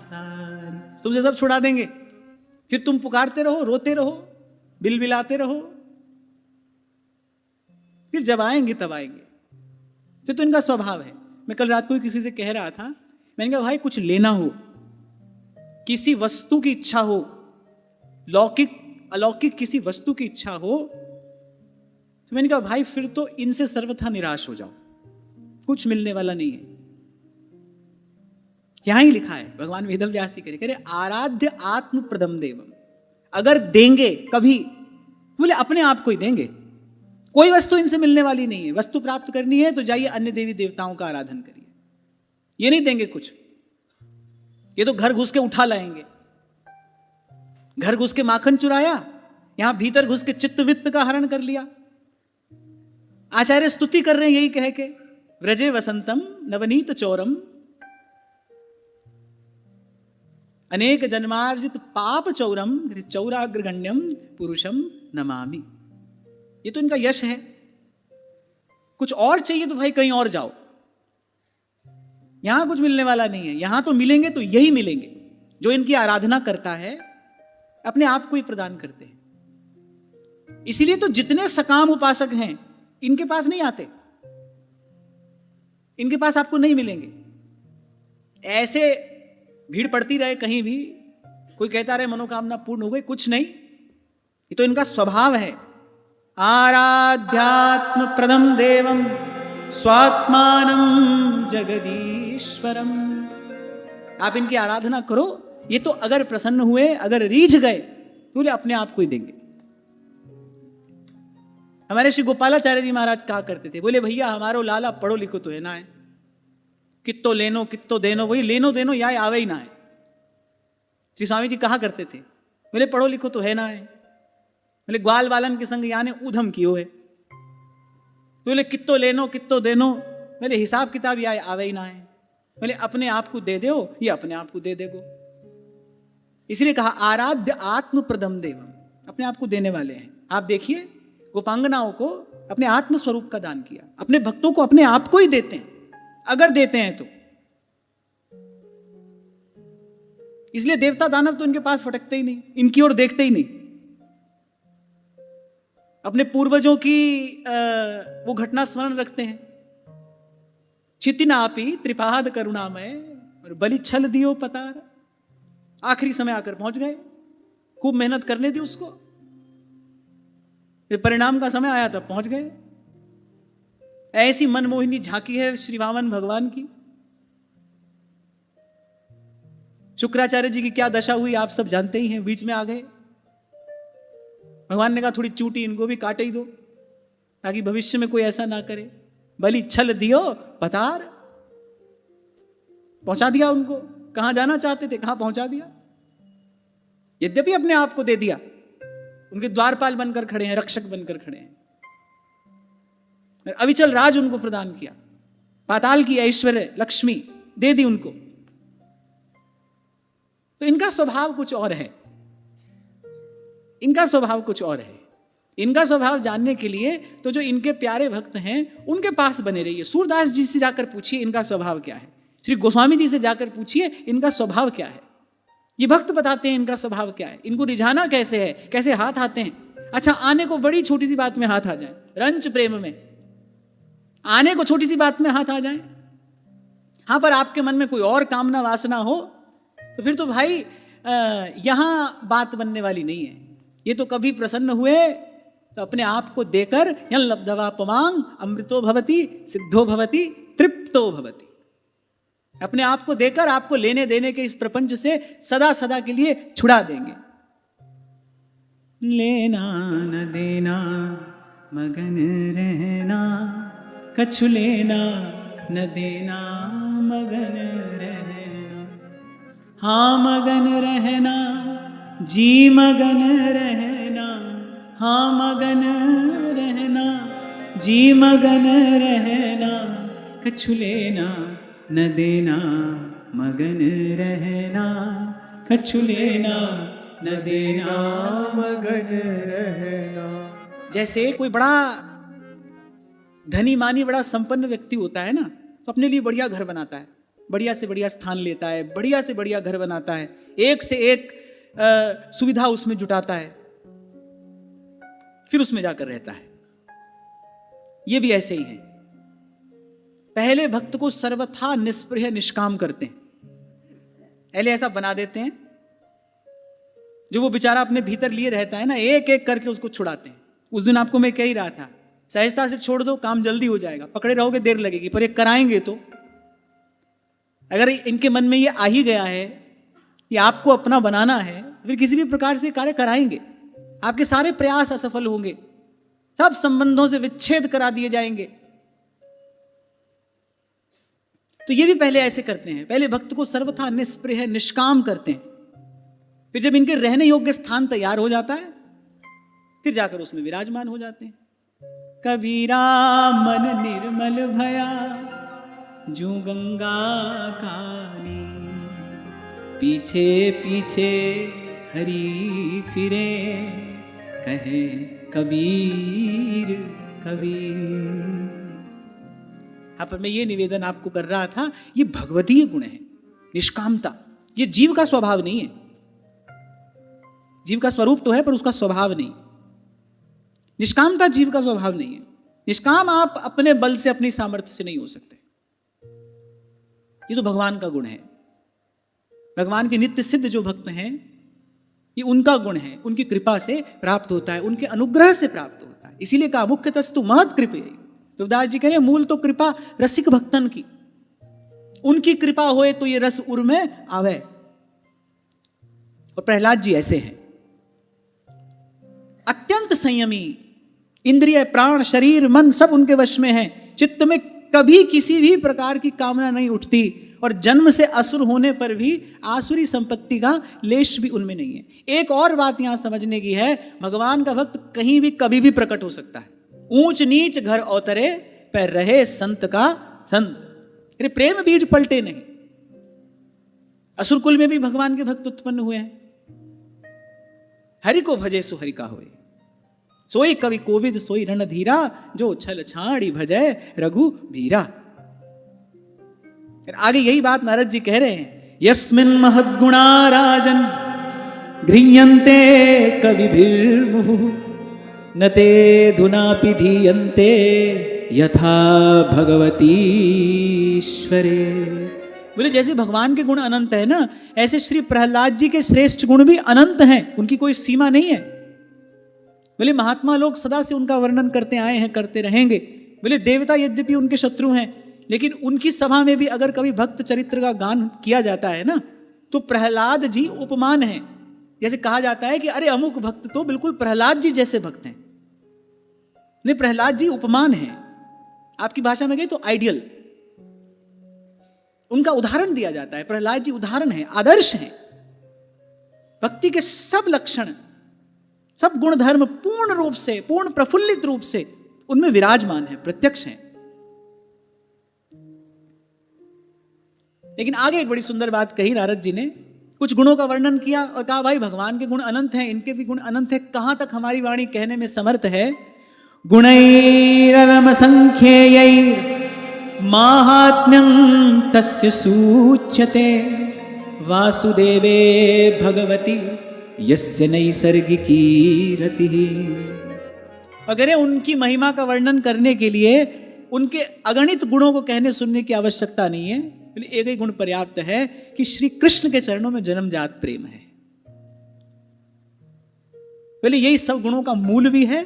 सारी। तुमसे सब छुड़ा देंगे, फिर तुम पुकारते रहो, रोते रहो, बिलबिलाते रहो, फिर जब आएंगे तब आएंगे। तो इनका स्वभाव है। मैं कल रात को किसी से कह रहा था, मैंने कहा भाई कुछ लेना हो, किसी वस्तु की इच्छा हो, लौकिक अलौकिक किसी वस्तु की इच्छा हो, तो मैंने कहा भाई फिर तो इनसे सर्वथा निराश हो जाओ, कुछ मिलने वाला नहीं है। यहां ही लिखा है, भगवान वेदव्यास ही कह रहे आराध्य आत्म प्रदम देवम। अगर देंगे कभी, बोले अपने आप को ही देंगे, कोई वस्तु इनसे मिलने वाली नहीं है। वस्तु प्राप्त करनी है तो जाइए अन्य देवी देवताओं का आराधन करिए, ये नहीं देंगे कुछ। ये तो घर घुस के उठा लाएंगे, घर घुस के माखन चुराया, यहां भीतर घुस के चित्त वित्त का हरण कर लिया। आचार्य स्तुति कर रहे हैं यही कह के, व्रजे वसंतम नवनीत चौरम अनेक जन्मार्जित पाप चौरम चौराग्रगण्यम पुरुषम नमामि। ये तो इनका यश है। कुछ और चाहिए तो भाई कहीं और जाओ, यहां कुछ मिलने वाला नहीं है। यहां तो मिलेंगे तो यही मिलेंगे, जो इनकी आराधना करता है अपने आप को ही प्रदान करते हैं। इसीलिए तो जितने सकाम उपासक हैं इनके पास नहीं आते, इनके पास आपको नहीं मिलेंगे। ऐसे भीड़ पड़ती रहे कहीं भी, कोई कहता रहे मनोकामना पूर्ण हो गई, कुछ नहीं। ये तो इनका स्वभाव है। आराध्यात्म प्रदम देवम स्वात्मानम जगदीश्वरम। आप इनकी आराधना करो, ये तो अगर प्रसन्न हुए, अगर रीझ गए तो बोले अपने आप को ही देंगे। हमारे श्री गोपालाचार्य जी महाराज कहा करते थे, बोले भैया हमारो लाला पढ़ो लिखो तो है ना है, कित्तो लेनो कित्तो देनो, वही लेनो देनो या आवे ही ना है। श्री स्वामी जी कहा करते थे, बोले पढ़ो लिखो तो है ना है, बोले ग्वाल वालन के संग याने ऊधम कियो है, बोले कित्तो लेनो कित्तो देनो, बोले हिसाब किताब या आवे ही ना है, बोले अपने आप को दे दो, ये अपने आप को दे देगो। इसलिए कहा आराध्य आत्म प्रदम देवम, अपने आप को देने वाले हैं। आप देखिए गोपांगनाओं को अपने आत्म स्वरूप का दान किया, अपने भक्तों को अपने आप को ही देते हैं अगर देते हैं तो। इसलिए देवता दानव तो इनके पास फटकते ही नहीं, इनकी ओर देखते ही नहीं। अपने पूर्वजों की वो घटना स्मरण रखते हैं, छितिनापी त्रिपाद करुणामय और बलि छल दियो पतार। आखिरी समय आकर पहुंच गए, खूब मेहनत करने दी उसको, फिर परिणाम का समय आया तब पहुंच गए। ऐसी मनमोहिनी झांकी है श्री वामन भगवान की। शुक्राचार्य जी की क्या दशा हुई आप सब जानते ही हैं, बीच में आ गए। भगवान ने कहा थोड़ी चूटी इनको भी काटे ही दो, ताकि भविष्य में कोई ऐसा ना करे। बलि छल दियो पतार, पहुंचा दिया उनको, कहां जाना चाहते थे कहां पहुंचा दिया। यद्यपि अपने आप को दे दिया, उनके द्वारपाल बनकर खड़े हैं, रक्षक बनकर खड़े हैं। अविचल राज उनको प्रदान किया, पाताल की ऐश्वर्य लक्ष्मी दे दी उनको। तो इनका स्वभाव कुछ और है, इनका स्वभाव कुछ और है। इनका स्वभाव जानने के लिए तो जो इनके प्यारे भक्त हैं उनके पास बने रहिए। सूरदास जी से जाकर पूछिए इनका स्वभाव क्या है, श्री गोस्वामी जी से जाकर पूछिए इनका स्वभाव क्या है। ये भक्त बताते हैं इनका स्वभाव क्या है, इनको रिझाना कैसे है, कैसे हाथ आते हैं। अच्छा, आने को बड़ी छोटी सी बात में हाथ आ जाए, रंच प्रेम में आने को छोटी सी बात में हाथ आ जाए। हाँ, पर आपके मन में कोई और कामना वासना हो तो फिर तो भाई यहां बात बनने वाली नहीं है। ये तो कभी प्रसन्न हुए तो अपने आप को देकर यं लब्धवा पुमांग अमृतो भवति सिद्धो भवति तृप्तो भवति, अपने आप को देकर आपको लेने देने के इस प्रपंच से सदा सदा के लिए छुड़ा देंगे। लेना न देना मगन रहना, कछु लेना न देना मगन रहना, हाँ मगन रहना जी मगन रहना, हाँ मगन रहना जी मगन रहना, कछु लेना न देना मगन रहना, कछु लेना न देना मगन रहना। जैसे कोई बड़ा धनी मानी बड़ा संपन्न व्यक्ति होता है ना, तो अपने लिए बढ़िया घर बनाता है, बढ़िया से बढ़िया स्थान लेता है, बढ़िया से बढ़िया घर बनाता है, एक से एक सुविधा उसमें जुटाता है, फिर उसमें जाकर रहता है। ये भी ऐसे ही है। पहले भक्त को सर्वथा निष्प्रिय निष्काम करते हैं, पहले ऐसा बना देते हैं, जो वो बेचारा अपने भीतर लिए रहता है ना, एक एक करके उसको छुड़ाते हैं। उस दिन आपको मैं कह ही रहा था, सहजता से छोड़ दो, काम जल्दी हो जाएगा, पकड़े रहोगे देर लगेगी, पर ये कराएंगे तो। अगर इनके मन में ये आ ही गया है कि आपको अपना बनाना है, फिर किसी भी प्रकार से कार्य कराएंगे, आपके सारे प्रयास असफल होंगे, सब संबंधों से विच्छेद करा दिए जाएंगे। तो ये भी पहले ऐसे करते हैं, पहले भक्त को सर्वथा निष्प्रिय निष्काम करते हैं, फिर जब इनके रहने योग्य स्थान तैयार हो जाता है, फिर जाकर उसमें विराजमान हो जाते हैं। कबीरा मन निर्मल भया जू गंगा काली, पीछे पीछे हरि फिरे कहे कबीर कबीर। हाँ, पर मैं ये निवेदन आपको कर रहा था, ये भगवतीय गुण है निष्कामता, ये जीव का स्वभाव नहीं है। जीव का स्वरूप तो है पर उसका स्वभाव नहीं। निष्कामता जीव का स्वभाव नहीं है। निष्काम आप अपने बल से अपनी सामर्थ्य से नहीं हो सकते। ये तो भगवान का गुण है। भगवान के नित्य सिद्ध जो भक्त हैं, ये उनका गुण है, उनकी कृपा से प्राप्त होता है, उनके अनुग्रह से प्राप्त होता है। इसीलिए कहा मुख्यतस्तु महत् कृपे। रविदास जी कह रहे हैं मूल तो कृपा रसिक भक्तन की, उनकी कृपा होए तो ये रस उर में आवे। और प्रहलाद जी ऐसे हैं, अत्यंत संयमी, इंद्रिय प्राण शरीर मन सब उनके वश में है, चित्त में कभी किसी भी प्रकार की कामना नहीं उठती, और जन्म से असुर होने पर भी आसुरी संपत्ति का लेश भी उनमें नहीं है। एक और बात यहां समझने की है, भगवान का भक्त कहीं भी कभी भी प्रकट हो सकता है। ऊंच नीच घर अवतरे पर रहे संत का संत। अरे प्रेम बीज पलटे नहीं। असुर कुल में भी भगवान के भक्त उत्पन्न हुए हैं। हरि को भजे सो हरि का होए, सोई कवि कोविद सोई रणधीरा, जो छल छाड़ी भजे रघुबीरा। आगे यही बात नारद जी कह रहे हैं, यस्मिन् महद्गुणा राजन गृह्यन्ते कविभिर्मुहुः, न ते धुनापि धीयन्ते यथा भगवतीश्वरे। बोले जैसे भगवान के गुण अनंत है ना, ऐसे श्री प्रहलाद जी के श्रेष्ठ गुण भी अनंत हैं, उनकी कोई सीमा नहीं है। बोले महात्मा लोग सदा से उनका वर्णन करते आए हैं, करते रहेंगे। बोले देवता यद्यपि उनके शत्रु हैं, लेकिन उनकी सभा में भी अगर कभी भक्त चरित्र का गान किया जाता है ना, तो प्रहलाद जी उपमान है। जैसे कहा जाता है कि अरे अमुक भक्त तो बिल्कुल प्रहलाद जी जैसे भक्त हैं। नहीं, प्रहलाद जी उपमान है, आपकी भाषा में गए तो आइडियल, उनका उदाहरण दिया जाता है। प्रहलाद जी उदाहरण है, आदर्श है। भक्ति के सब लक्षण, सब गुण धर्म पूर्ण रूप से, पूर्ण प्रफुल्लित रूप से उनमें विराजमान है, प्रत्यक्ष है। लेकिन आगे एक बड़ी सुंदर बात कही नारद जी ने, कुछ गुणों का वर्णन किया और कहा भाई भगवान के गुण अनंत हैं, इनके भी गुण अनंत है। कहां तक हमारी वाणी कहने में समर्थ है? गुणैरनम संख्यैर माहात्म्यं तस्य सूच्यते, वासुदेवे भगवती यस्य नैसर्गिकी रतिः। अगर उनकी महिमा का वर्णन करने के लिए उनके अगणित गुणों को कहने सुनने की आवश्यकता नहीं है। एक ही गुण पर्याप्त है कि श्री कृष्ण के चरणों में जन्मजात प्रेम है। बोले यही सब गुणों का मूल भी है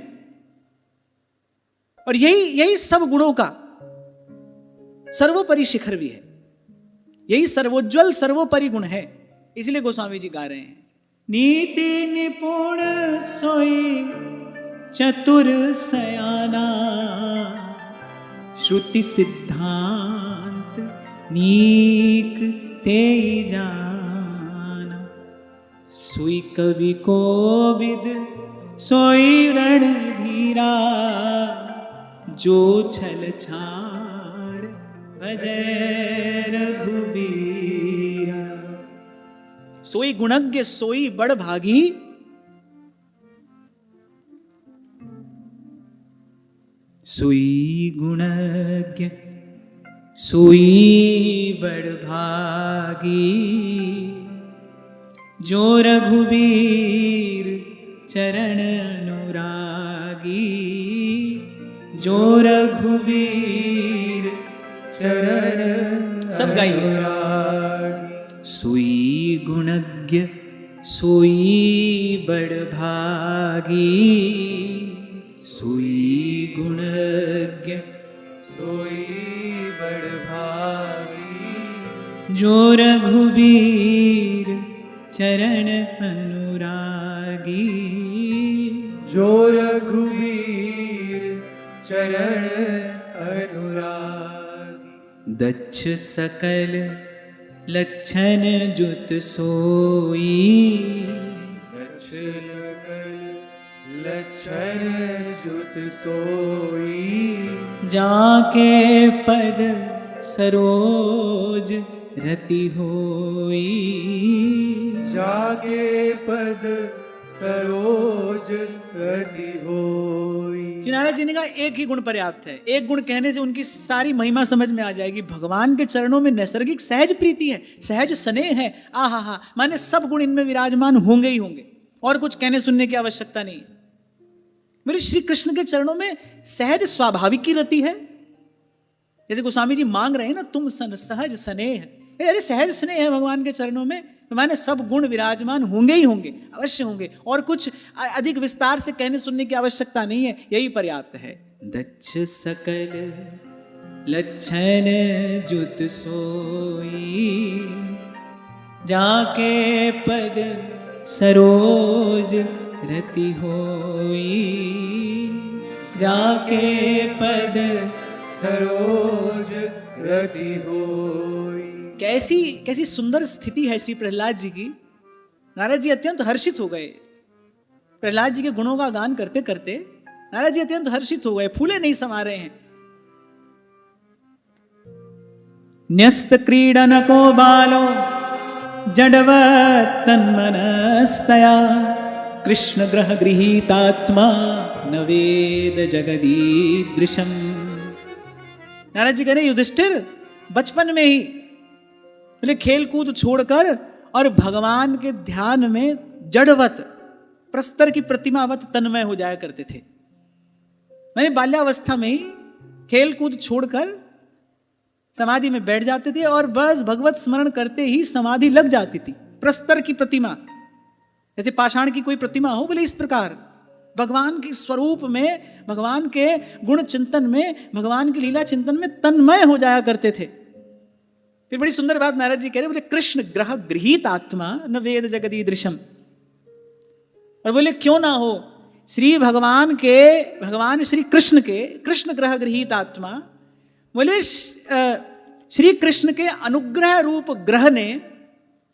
और यही सब गुणों का सर्वोपरि शिखर भी है, यही सर्वोज्वल सर्वोपरि गुण है। इसलिए गोस्वामी जी गा रहे हैं, नीति निपुण सोई चतुर सयाना, श्रुति सिद्धांत नीक ते जाना, सोई कवि कोविद सोई रणधीरा, जो छल छाड़ भजै रघुबीरा। सोई गुणज्ञ सोई बड़ भागी, सोई गुणज्ञ सोई बड़ भागी, जो रघुबीर चरण अनुरागी, जो रघुबीर चरण। सब गाइए। सोई गुणज्ञ सोई बड़ भागी, सोई गुणज्ञ सोई बड़ भागी, जो रघुबीर चरण अनुरागी, जो रघुवीर चरण अनुरागी। दक्ष सकल लक्षण जुत सोई, दक्ष सकल लक्षण जुत सोई, जाके पद सरोज रति होई, जाके पद सरोज रति होई। श्री नारद जी ने कहा एक ही गुण पर्याप्त है, एक गुण कहने से उनकी सारी महिमा समझ में आ जाएगी। भगवान के चरणों में नैसर्गिक सहज प्रीति है, सहज स्नेह है, आहा हा, माने सब गुण इनमें विराजमान होंगे ही होंगे, और कुछ कहने सुनने की आवश्यकता नहीं। मेरे श्री कृष्ण के चरणों में सहज स्वाभाविक की रति है, जैसे गोस्वामी जी मांग रहे हैं ना, तुम सन सहज स्नेह, अरे सहज स्नेह है भगवान के चरणों में, तो माने सब गुण विराजमान होंगे ही होंगे, अवश्य होंगे, और कुछ अधिक विस्तार से कहने सुनने की आवश्यकता नहीं है, यही पर्याप्त है। दक्ष सकल लक्षण जुत सोई, जाके पद सरोज रति होई, जाके पद सरोज रति होई। कैसी कैसी सुंदर स्थिति है श्री प्रहलाद जी की। नारद जी अत्यंत हर्षित हो गए, प्रहलाद जी के गुणों का गान करते करते नारद जी अत्यंत हर्षित हो गए, फूले नहीं समा रहे हैं। न्यस्त क्रीडन को बालो जडवत् तन्मनस्तया, कृष्ण ग्रह गृहीतात्मा न वेद जगदीदृशम। नारद जी कह रहे युधिष्ठिर बचपन में ही बोले खेल कूद छोड़कर और भगवान के ध्यान में जड़वत प्रस्तर की प्रतिमावत तन्मय हो जाया करते थे। मैंने बाल्यावस्था में ही खेल कूद छोड़कर समाधि में बैठ जाते थे और बस भगवत स्मरण करते ही समाधि लग जाती थी। प्रस्तर की प्रतिमा, जैसे पाषाण की कोई प्रतिमा हो, बोले इस प्रकार भगवान के स्वरूप में, भगवान के गुण चिंतन में, भगवान की लीला चिंतन में तन्मय हो जाया करते थे। फिर बड़ी सुंदर बात नारद जी कह रहे, बोले कृष्ण ग्रह गृहीत आत्मा न वेद जगदीदृशम। और बोले क्यों ना हो, श्री भगवान के, भगवान श्री कृष्ण के, कृष्ण ग्रह गृहीत आत्मा, बोले श्री कृष्ण के अनुग्रह रूप ग्रह ने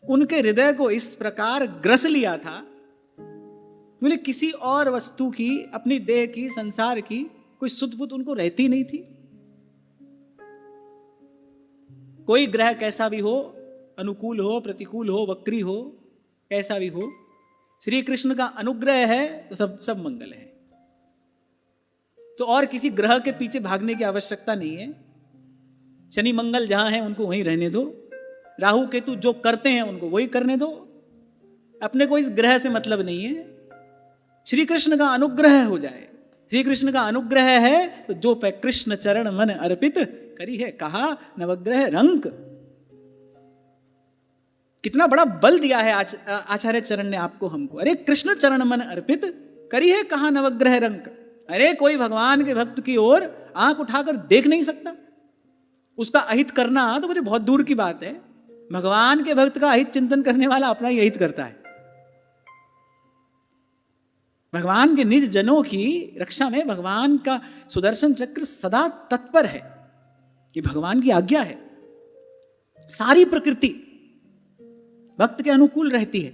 उनके हृदय को इस प्रकार ग्रस लिया था, बोले किसी और वस्तु की, अपनी देह की, संसार की कोई सुध बुध उनको रहती नहीं थी। कोई ग्रह कैसा भी हो, अनुकूल हो, प्रतिकूल हो, वक्री हो, कैसा भी हो, श्री कृष्ण का अनुग्रह है तो सब मंगल है। तो और किसी ग्रह के पीछे भागने की आवश्यकता नहीं है। शनि मंगल जहां है उनको वहीं रहने दो, राहु केतु जो करते हैं उनको वही करने दो, अपने को इस ग्रह से मतलब नहीं है। श्री कृष्ण का अनुग्रह हो जाए, श्री कृष्ण का अनुग्रह है तो जो पे कृष्ण चरण मन अर्पित करी है, कहा नवग्रह रंक। कितना बड़ा बल दिया है आचार्य चरण ने आपको, हमको। अरे कृष्ण चरण मन अर्पित करी है कहां नवग्रह रंक। अरे कोई भगवान के भक्त की ओर आंख उठाकर देख नहीं सकता, उसका अहित करना तो मुझे बहुत दूर की बात है। भगवान के भक्त का अहित चिंतन करने वाला अपना ही अहित करता है। भगवान के निज जनों की रक्षा में भगवान का सुदर्शन चक्र सदा तत्पर है। ये भगवान की आज्ञा है। सारी प्रकृति भक्त के अनुकूल रहती है।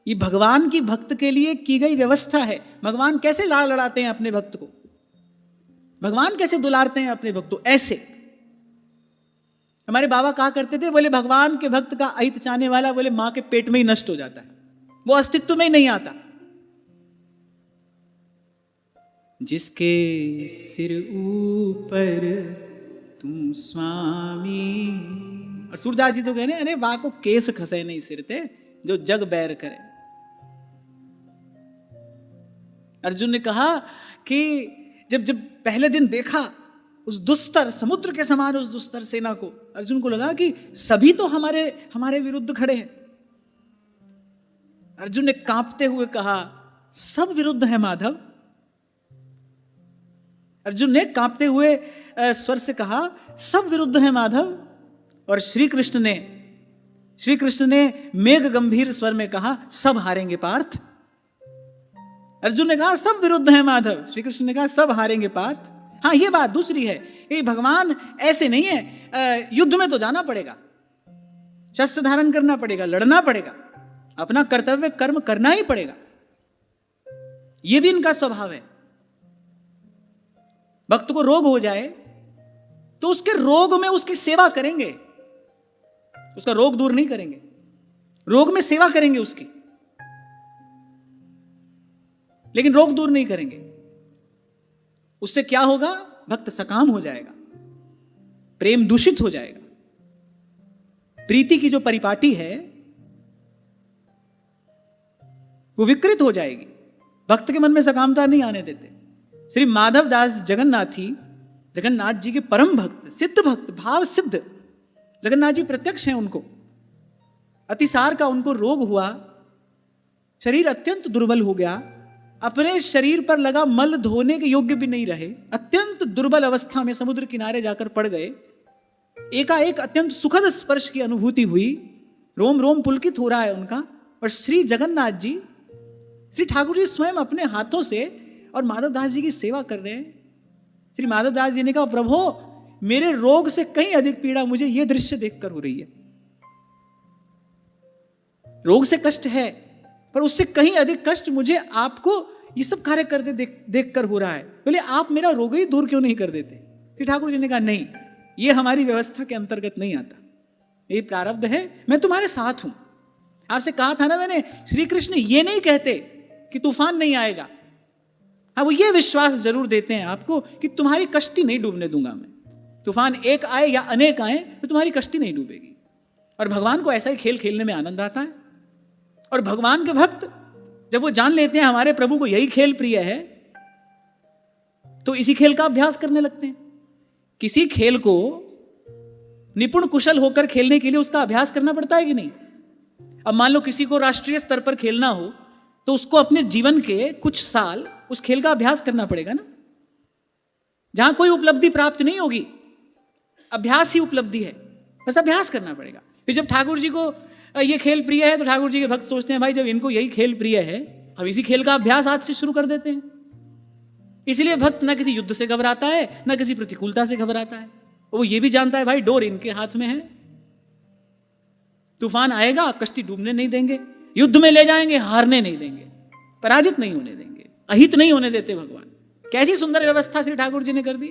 ये भगवान की भक्त के लिए की गई व्यवस्था है। भगवान कैसे लाड़ लड़ाते हैं अपने भक्त को, भगवान कैसे दुलारते हैं अपने भक्त को, ऐसे। हमारे बाबा कहा करते थे, बोले भगवान के भक्त का अहित चाहने वाला बोले मां के पेट में ही नष्ट हो जाता है, वो अस्तित्व में ही नहीं आता। जिसके सिर ऊपर तुम स्वामी। और सूरदास जी तो कह रहे हैं, अरे वाह को केस खसे नहीं सिर ते जो जग बैर करे। अर्जुन ने कहा कि जब पहले दिन देखा उस दुस्तर समुद्र के समान उस दुस्तर सेना को, अर्जुन को लगा कि सभी तो हमारे विरुद्ध खड़े हैं। अर्जुन ने कांपते हुए कहा, सब विरुद्ध है माधव। अर्जुन ने कांपते हुए स्वर से कहा, सब विरुद्ध है माधव। और श्री कृष्ण ने मेघ गंभीर स्वर में कहा, सब हारेंगे पार्थ। अर्जुन ने कहा सब विरुद्ध है माधव, श्री कृष्ण ने कहा सब हारेंगे पार्थ। हाँ, ये बात दूसरी है, ये भगवान ऐसे नहीं है। युद्ध में तो जाना पड़ेगा, शस्त्र धारण करना पड़ेगा, लड़ना पड़ेगा, अपना कर्तव्य कर्म करना ही पड़ेगा। यह भी इनका स्वभाव है। भक्त को रोग हो जाए तो उसके रोग में उसकी सेवा करेंगे, उसका रोग दूर नहीं करेंगे, रोग में सेवा करेंगे उसकी, लेकिन रोग दूर नहीं करेंगे। उससे क्या होगा? भक्त सकाम हो जाएगा, प्रेम दूषित हो जाएगा, प्रीति की जो परिपाटी है वो विकृत हो जाएगी। भक्त के मन में सकामता नहीं आने देते। श्री माधव दास जगन्नाथ जी के परम भक्त, सिद्ध भक्त, भाव सिद्ध जगन्नाथ जी प्रत्यक्ष हैं। उनको अतिसार का उनको रोग हुआ, शरीर अत्यंत दुर्बल हो गया, अपने शरीर पर लगा मल धोने के योग्य भी नहीं रहे, अत्यंत दुर्बल अवस्था में समुद्र किनारे जाकर पड़ गए। एकाएक अत्यंत सुखद स्पर्श की अनुभूति हुई, रोम रोम पुलकित हो रहा है उनका। और श्री जगन्नाथ जी, श्री ठाकुर जी स्वयं अपने हाथों से और माधवदास जी की सेवा कर रहे हैं। श्री माधवदास जी ने कहा, प्रभु मेरे रोग से कहीं अधिक पीड़ा मुझे यह दृश्य देखकर हो रही है। रोग से कष्ट है, पर उससे कहीं अधिक कष्ट मुझे आपको ये सब कार्य करते देखकर हो रहा है। बोले आप मेरा रोग ही दूर क्यों नहीं कर देते? श्री ठाकुर जी ने कहा, नहीं, ये हमारी व्यवस्था के अंतर्गत नहीं आता, ये प्रारब्ध है, मैं तुम्हारे साथ हूं। आपसे कहा था ना मैंने, श्री कृष्ण ये नहीं कहते कि तूफान नहीं आएगा। हाँ, वो ये विश्वास जरूर देते हैं आपको कि तुम्हारी कश्ती नहीं डूबने दूंगा मैं। तूफान एक आए या अनेक आए, तो तुम्हारी कश्ती नहीं डूबेगी। और भगवान को ऐसा ही खेल खेलने में आनंद आता है। और भगवान के भक्त जब वो जान लेते हैं हमारे प्रभु को यही खेल प्रिय है, तो इसी खेल का अभ्यास करने लगते हैं। किसी खेल को निपुण कुशल होकर खेलने के लिए उसका अभ्यास करना पड़ता है कि नहीं? अब मान लो किसी को राष्ट्रीय स्तर पर खेलना हो, तो उसको अपने जीवन के कुछ साल उस खेल का अभ्यास करना पड़ेगा ना। जहां कोई उपलब्धि प्राप्त नहीं होगी, अभ्यास ही उपलब्धि है, बस अभ्यास करना पड़ेगा। फिर जब ठाकुर जी को ये खेल प्रिय है, तो ठाकुर जी के भक्त सोचते हैं, भाई जब इनको यही खेल प्रिय है, हम इसी खेल का अभ्यास आज से शुरू कर देते हैं। इसलिए भक्त ना किसी युद्ध से घबराता है, ना किसी प्रतिकूलता से घबराता है। वो ये भी जानता है, भाई डोर इनके हाथ में है, तूफान आएगा, कश्ती डूबने नहीं देंगे, युद्ध में ले जाएंगे, हारने नहीं देंगे, पराजित नहीं होने देंगे, अहित नहीं होने देते भगवान। कैसी सुंदर व्यवस्था श्री ठाकुर जी ने कर दी।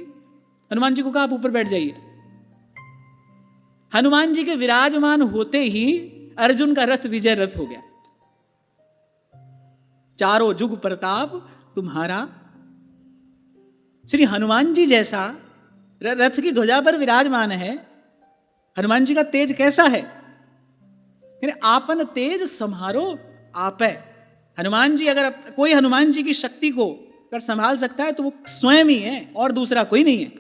हनुमान जी को कहा, आप ऊपर बैठ जाइए। हनुमान जी के विराजमान होते ही अर्जुन का रथ विजय रथ हो गया। चारों जुग प्रताप तुम्हारा। श्री हनुमान जी जैसा रथ की ध्वजा पर विराजमान है। हनुमान जी का तेज कैसा है? आपन तेज संहारो आपै। हनुमान जी, अगर कोई हनुमान जी की शक्ति को अगर संभाल सकता है तो वो स्वयं ही है, और दूसरा कोई नहीं है।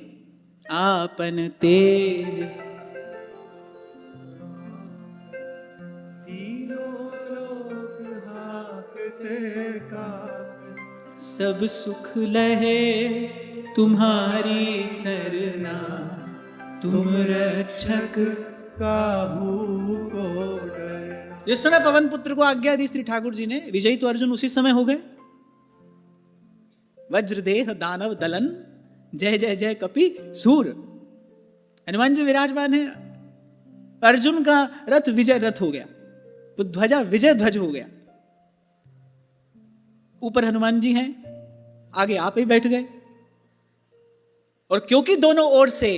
आपन तेज तीनों लोग हाकते कांपते, सब सुख लहे तुम्हारी सरना, तुम रक्षक काहू को डर। जिस समय पवन पुत्र को आज्ञा दी श्री ठाकुर जी ने, विजयी तो अर्जुन उसी समय हो गए। वज्रदेह दानव दलन, जय जय जय कपि सूर। हनुमान जी विराजमान है, अर्जुन का रथ विजय रथ हो गया, वो ध्वजा विजय ध्वज हो गया। ऊपर हनुमान जी हैं, आगे आप ही बैठ गए। और क्योंकि दोनों ओर से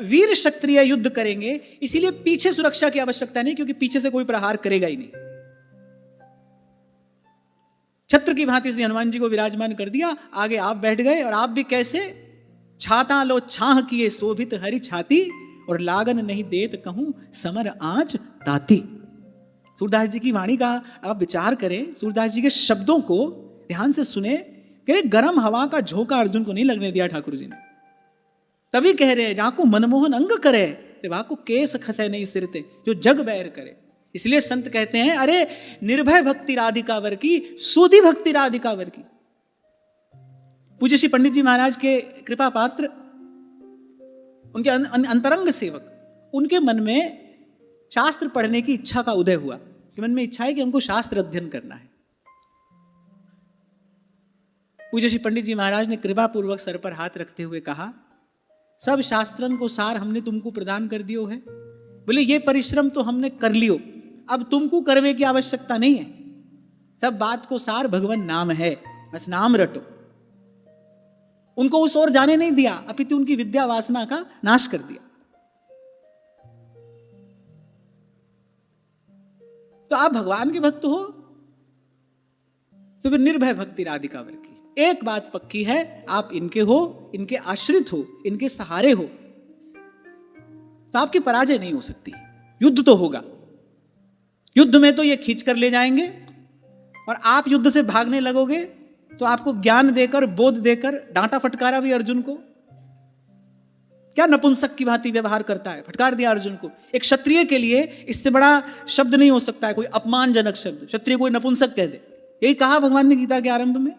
वीर क्षत्रिय युद्ध करेंगे, इसीलिए पीछे सुरक्षा की आवश्यकता नहीं, क्योंकि पीछे से कोई प्रहार करेगा ही नहीं। छत्र की भांति श्री हनुमान जी को विराजमान कर दिया, आगे आप बैठ गए। और आप भी कैसे? छाता लो छाह किए शोभित हरि छाती, और लागन नहीं देत कहूं समर आंच ताती। सूरदास जी की वाणी का आप विचार करें, सूरदास जी के शब्दों को ध्यान से सुने। कह रहे गर्म हवा का झोंका अर्जुन को नहीं लगने दिया ठाकुर जी ने। तभी कह रहे हैं, जहां को मनमोहन अंग करे, वहां को केस खसे नहीं सिरते, जो जग बैर करे। इसलिए संत कहते हैं, अरे निर्भय भक्ति राधिका वर की, सूदी भक्ति राधिका वर की। पूज्य श्री पंडित जी महाराज के कृपा पात्र, उनके अंतरंग सेवक, उनके मन में शास्त्र पढ़ने की इच्छा का उदय हुआ, कि मन में इच्छा है कि हमको शास्त्र अध्ययन करना है। पूज्य श्री पंडित जी महाराज ने कृपा पूर्वक सर पर हाथ रखते हुए कहा, सब शास्त्रन को सार हमने तुमको प्रदान कर दियो है। बोले ये परिश्रम तो हमने कर लियो, अब तुमको करने की आवश्यकता नहीं है। सब बात को सार भगवान नाम है, बस नाम रटो। उनको उस ओर जाने नहीं दिया, अपितु उनकी विद्या वासना का नाश कर दिया। तो आप भगवान के भक्त हो तो फिर निर्भय भक्ति राधिका वर की। एक बात पक्की है, आप इनके हो, इनके आश्रित हो, इनके सहारे हो, तो आपकी पराजय नहीं हो सकती। युद्ध तो होगा, युद्ध में तो ये खींच कर ले जाएंगे, और आप युद्ध से भागने लगोगे तो आपको ज्ञान देकर, बोध देकर, डांटा फटकारा भी अर्जुन को। क्या नपुंसक की भांति व्यवहार करता है, फटकार दिया अर्जुन को। एक क्षत्रिय के लिए इससे बड़ा शब्द नहीं हो सकता है कोई अपमानजनक शब्द, क्षत्रिय कोई नपुंसक कह दे। यही कहा भगवान ने गीता के आरंभ में।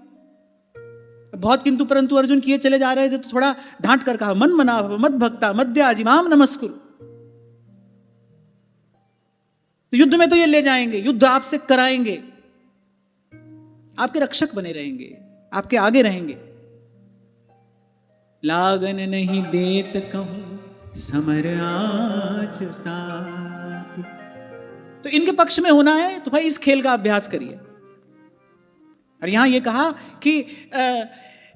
बहुत किंतु परंतु अर्जुन किए चले जा रहे थे, तो थोड़ा डांट कर कहा, मन मना मद भक्ता मद्याजिमाम नमस्कुरु। तो युद्ध में तो ये ले जाएंगे, युद्ध आपसे कराएंगे, आपके रक्षक बने रहेंगे, आपके आगे रहेंगे। लागन नहीं देत कहूं समर आंच ताती। तो इनके पक्ष में होना है तो भाई इस खेल का अभ्यास करिए। और यहां ये कहा कि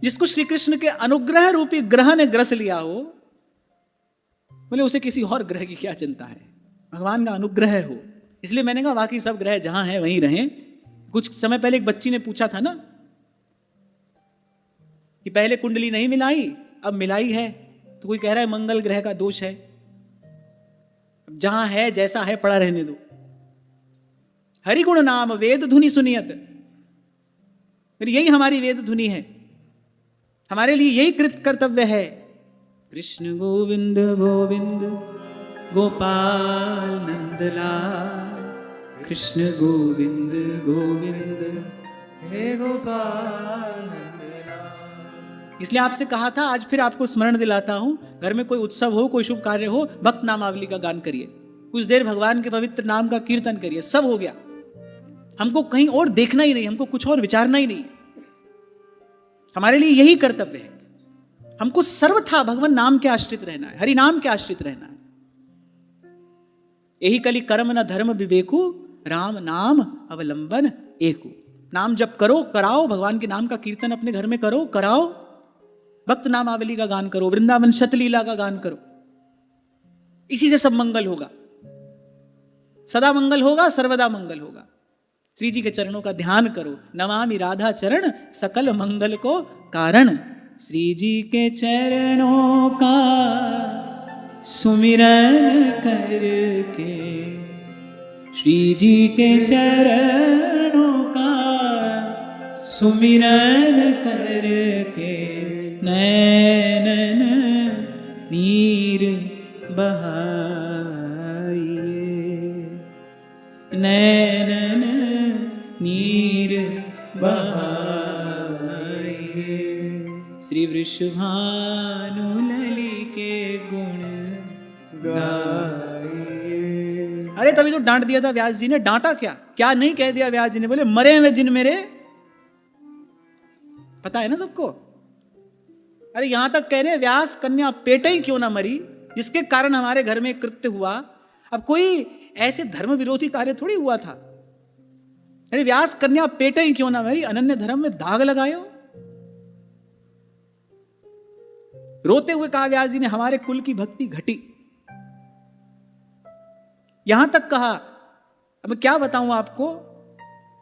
जिसको श्री कृष्ण के अनुग्रह रूपी ग्रह ने ग्रस लिया हो, बोले उसे किसी और ग्रह की क्या चिंता है, भगवान का अनुग्रह हो। इसलिए मैंने कहा बाकी सब ग्रह जहां हैं वहीं रहें। कुछ समय पहले एक बच्ची ने पूछा था ना कि पहले कुंडली नहीं मिलाई, अब मिलाई है, तो कोई कह रहा है मंगल ग्रह का दोष है। अब जहां है जैसा है पड़ा रहने दो। हरिगुण नाम वेद धुनि सुनियत, यही हमारी वेद धुनि है, हमारे लिए यही कृत कर्तव्य है। कृष्ण गोविंद गोविंद गोपाल नंदलाल, कृष्ण गोविंद गोविंद हे गोपाल नंदलाल। इसलिए आपसे कहा था, आज फिर आपको स्मरण दिलाता हूं, घर में कोई उत्सव हो, कोई शुभ कार्य हो, भक्त नामावली का गान करिए, कुछ देर भगवान के पवित्र नाम का कीर्तन करिए, सब हो गया। हमको कहीं और देखना ही नहीं, हमको कुछ और विचारना ही नहीं। हमारे लिए यही कर्तव्य है। हमको सर्वथा भगवान नाम के आश्रित रहना है, हरि नाम के आश्रित रहना है। यही कली कर्म न धर्म विवेकु, राम नाम अवलंबन एकु। नाम जप करो, कराओ, भगवान के नाम का कीर्तन अपने घर में करो, कराओ, भक्त नामावली का गान करो, वृंदावन शतलीला का गान करो। इसी से सब मंगल होगा, सदा मंगल होगा, सर्वदा मंगल होगा। श्री जी के चरणों का ध्यान करो। नमामि राधा चरण सकल मंगल को कारण। श्री जी के चरणों का सुमिरन करके, श्री जी के चरणों का सुमिरन करके, नैनन नीर बहाइए, नैनन बहाइए। श्री वृषभानु लली के गुण गाइए। अरे तभी तो डांट दिया था व्यास जी ने। डांटा क्या, क्या नहीं कह दिया व्यास जी ने? बोले मरे हुए जिन मेरे, पता है ना सबको। अरे यहां तक कह रहे व्यास कन्या पेटे ही क्यों ना मरी, जिसके कारण हमारे घर में कृत्य हुआ। अब कोई ऐसे धर्म विरोधी कार्य थोड़ी हुआ था। अरे व्यास कन्या पेटे ही क्यों ना मरी, अनन्य धर्म में दाग लगायो। रोते हुए कहा व्यास जी ने हमारे कुल की भक्ति घटी। यहां तक कहा, अब क्या बताऊं आपको,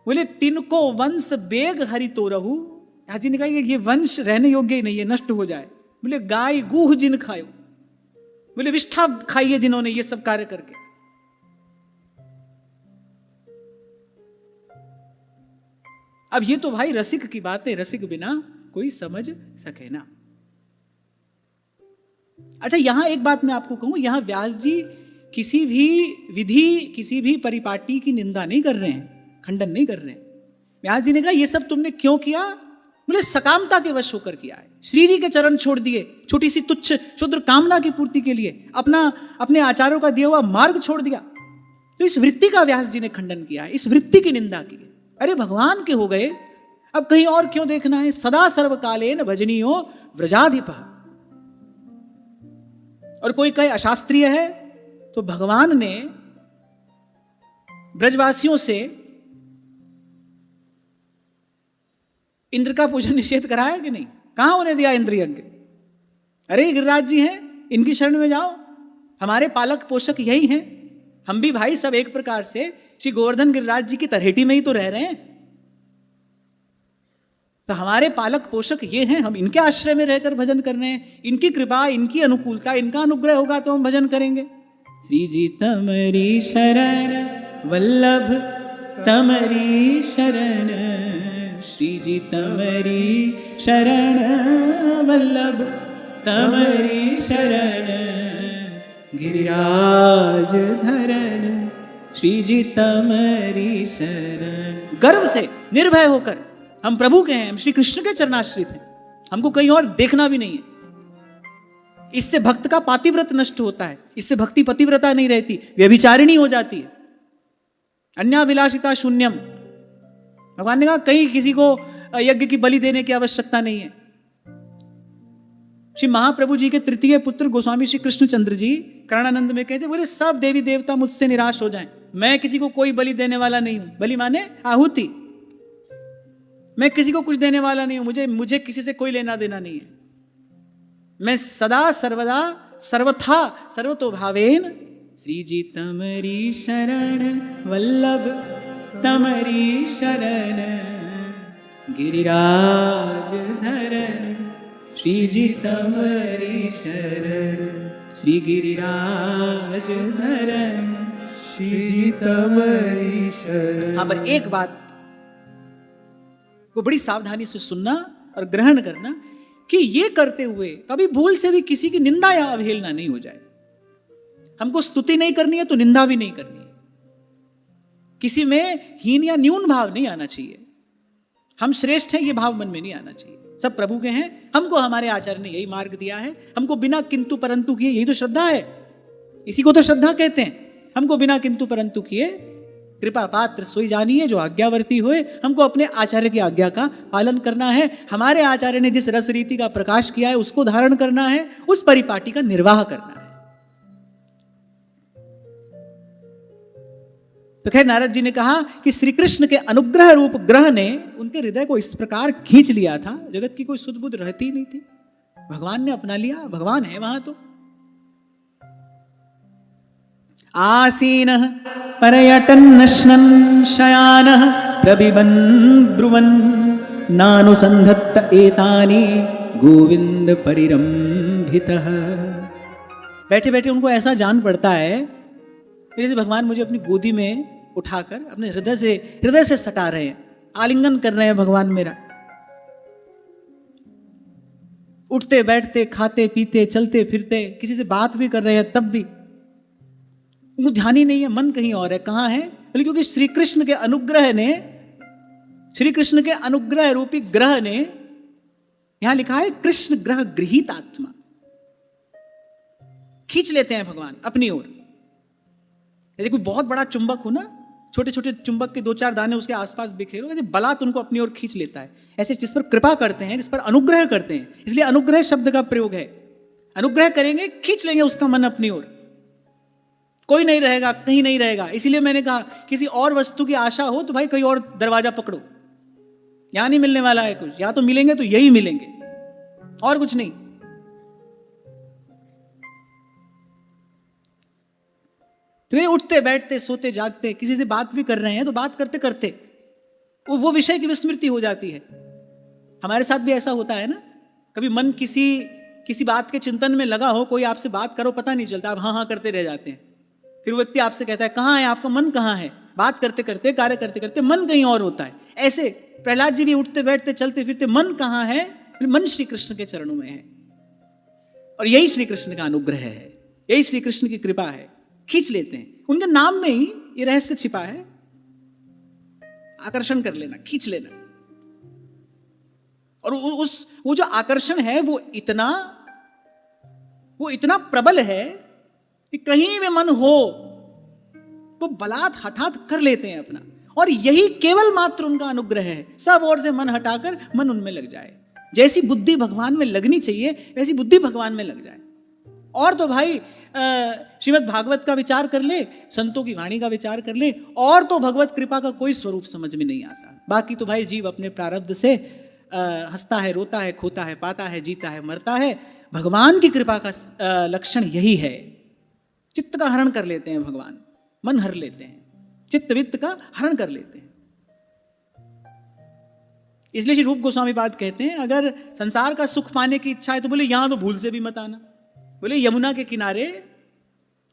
बोले तिनको वंश बेग हरि तो रहू। व्यास जी ने कहा ये वंश रहने योग्य ही नहीं है, नष्ट हो जाए। बोले गाय गूह जिन खायो, बोले विष्ठा खाई है जिन्होंने ये सब कार्य करके। अब ये तो भाई रसिक की बात है, रसिक बिना कोई समझ सके ना। अच्छा यहां एक बात मैं आपको कहूं, यहां व्यास जी किसी भी विधि, किसी भी परिपाटी की निंदा नहीं कर रहे हैं, खंडन नहीं कर रहे हैं। व्यास जी ने कहा ये सब तुमने क्यों किया? बोले सकामता के वश होकर किया है। श्री जी के चरण छोड़ दिए, छोटी सी तुच्छ क्षुद्र कामना की पूर्ति के लिए अपने आचार्यों का दिया हुआ मार्ग छोड़ दिया। तो इस वृत्ति का व्यास जी ने खंडन किया है, इस वृत्ति की निंदा की। अरे भगवान के हो गए, अब कहीं और क्यों देखना है? सदा सर्वकालेन भजनीयो व्रजाधिप। और कोई कहे अशास्त्रीय है, तो भगवान ने ब्रजवासियों से इंद्र का पूजन निषेध कराया कि नहीं? कहां उन्हें दिया इंद्र यज्ञ? अरे गिरिराज जी हैं, इनकी शरण में जाओ, हमारे पालक पोषक यही हैं। हम भी भाई सब एक प्रकार से श्री गोवर्धन गिरिराज जी की तरहेटी में ही तो रह रहे हैं। तो हमारे पालक पोषक ये हैं, हम इनके आश्रय में रहकर भजन कर रहे हैं। इनकी कृपा, इनकी अनुकूलता, इनका अनुग्रह होगा तो हम भजन करेंगे। श्री जी तमरी शरण वल्लभ तमरी शरण, श्री जी तमरी शरण वल्लभ तमरी शरण, गिरिराज धरण श्री जी तमरी शरण। गर्व से निर्भय होकर हम प्रभु के हैं, हम श्री कृष्ण के चरणाश्रित हैं, हमको कहीं और देखना भी नहीं है। इससे भक्त का पातिव्रत नष्ट होता है, इससे भक्ति पतिव्रता नहीं रहती, व्यभिचारिणी हो जाती है। अन्याभिलाषिता शून्यम। भगवान ने कहा कहीं किसी को यज्ञ की बलि देने की आवश्यकता नहीं है। श्री महाप्रभु जी के तृतीय पुत्र गोस्वामी श्री कृष्णचंद्र जी करणानंद में कहते, बोले सब देवी देवता मुझसे निराश हो जाएं, मैं किसी को कोई बलि देने वाला नहीं हूं। बलि माने आहुति। मैं किसी को कुछ देने वाला नहीं हूं, मुझे किसी से कोई लेना देना नहीं है। मैं सदा सर्वदा सर्वथा सर्वतो भावेन श्री जी तमरी शरण वल्लभ तमरी शरण, गिरिराज धरण श्री जी तमरी शरण, श्री गिरिराज धरण श्री जी तमरी शरण। हाँ, पर एक बात को बड़ी सावधानी से सुनना और ग्रहण करना कि ये करते हुए कभी भूल से भी किसी की निंदा या अवहेलना नहीं हो जाए। हमको स्तुति नहीं करनी है तो निंदा भी नहीं करनी है। किसी में हीन या न्यून भाव नहीं आना चाहिए। हम श्रेष्ठ हैं ये भाव मन में नहीं आना चाहिए। सब प्रभु के हैं, हमको हमारे आचार्य ने यही मार्ग दिया है। हमको बिना किंतु परंतु किए, यही तो श्रद्धा है, इसी को तो श्रद्धा कहते हैं। हमको बिना किंतु परंतु किए कृपा पात्र सोई जानिए जो आज्ञावर्ती होए। हमको अपने आचार्य की आज्ञा का पालन करना है। हमारे आचार्य ने जिस रस रीति का प्रकाश किया है उसको धारण करना है, उस परिपाटी का निर्वाह करना है। तो खैर नारद जी ने कहा कि श्री कृष्ण के अनुग्रह रूप ग्रह ने उनके हृदय को इस प्रकार खींच लिया था, जगत की कोई सुध बुध रहती नहीं थी। भगवान ने अपना लिया, भगवान है वहां तो। आसीनः परयटन् श्नन् शयानः प्रबिबन् ब्रुवन् नानुसन्धत्त एतानि गोविंद परिरंभितः। बैठे बैठे उनको ऐसा जान पड़ता है जैसे भगवान मुझे अपनी गोदी में उठाकर अपने हृदय से सटा रहे हैं, आलिंगन कर रहे हैं भगवान मेरा। उठते बैठते खाते पीते चलते फिरते किसी से बात भी कर रहे हैं तब भी उनको ध्यान ही नहीं है, मन कहीं और है। कहां है? क्योंकि श्री कृष्ण के अनुग्रह ने श्री कृष्ण के अनुग्रह रूपी ग्रह ने, यहां लिखा है कृष्ण ग्रह गृहीत आत्मा, खींच लेते हैं भगवान अपनी ओर। यदि कोई बहुत बड़ा चुंबक हो ना, छोटे छोटे चुंबक के 2-4 दाने उसके आसपास बिखेरो, ऐसे बलात् उनको अपनी ओर खींच लेता है। ऐसे जिस पर कृपा करते हैं, जिस पर अनुग्रह करते हैं, इसलिए अनुग्रह शब्द का प्रयोग है। अनुग्रह करेंगे, खींच लेंगे उसका मन अपनी ओर, कोई नहीं रहेगा, कहीं नहीं रहेगा। इसीलिए मैंने कहा किसी और वस्तु की आशा हो तो भाई कहीं और दरवाजा पकड़ो, यहां नहीं मिलने वाला है कुछ, यहां तो मिलेंगे तो यही मिलेंगे और कुछ नहीं। तो ये उठते बैठते सोते जागते किसी से बात भी कर रहे हैं तो बात करते करते वो विषय की विस्मृति हो जाती है। हमारे साथ भी ऐसा होता है ना, कभी मन किसी बात के चिंतन में लगा हो, कोई आपसे बात करो पता नहीं चलता, आप हाँ हाँ करते रह जाते हैं। फिर वो व्यक्ति आपसे कहता है कहाँ है आपका मन, कहाँ है? बात करते करते कार्य करते करते मन कहीं और होता है। ऐसे प्रहलाद जी भी उठते बैठते चलते फिरते मन कहाँ है? फिर मन श्री कृष्ण के चरणों में है। और यही श्री कृष्ण का अनुग्रह है, यही श्री कृष्ण की कृपा है। खींच लेते हैं, उनके नाम में ही ये रहस्य छिपा है। आकर्षण कर लेना, खींच लेना। और वो जो आकर्षण है वो इतना प्रबल है कि कहीं भी मन हो वो बलात् हठात कर लेते हैं अपना। और यही केवल मात्र उनका अनुग्रह है, सब ओर से मन हटाकर मन उनमें लग जाए। जैसी बुद्धि भगवान में लगनी चाहिए वैसी बुद्धि भगवान में लग जाए। और तो भाई श्रीमद् भागवत का विचार कर ले, संतों की वाणी का विचार कर ले, और तो भगवत कृपा का कोई स्वरूप समझ में नहीं आता। बाकी तो भाई जीव अपने प्रारब्ध से हंसता है, रोता है, खोता है, पाता है, जीता है, मरता है। भगवान की कृपा का लक्षण यही है। चित्त का हरण कर लेते हैं भगवान, मन हर लेते हैं, चित्त वित्त का हरण कर लेते हैं। इसलिए श्री रूप गोस्वामी पाद कहते हैं अगर संसार का सुख पाने की इच्छा है तो बोले यहां तो भूल से भी मत आना। बोले यमुना के किनारे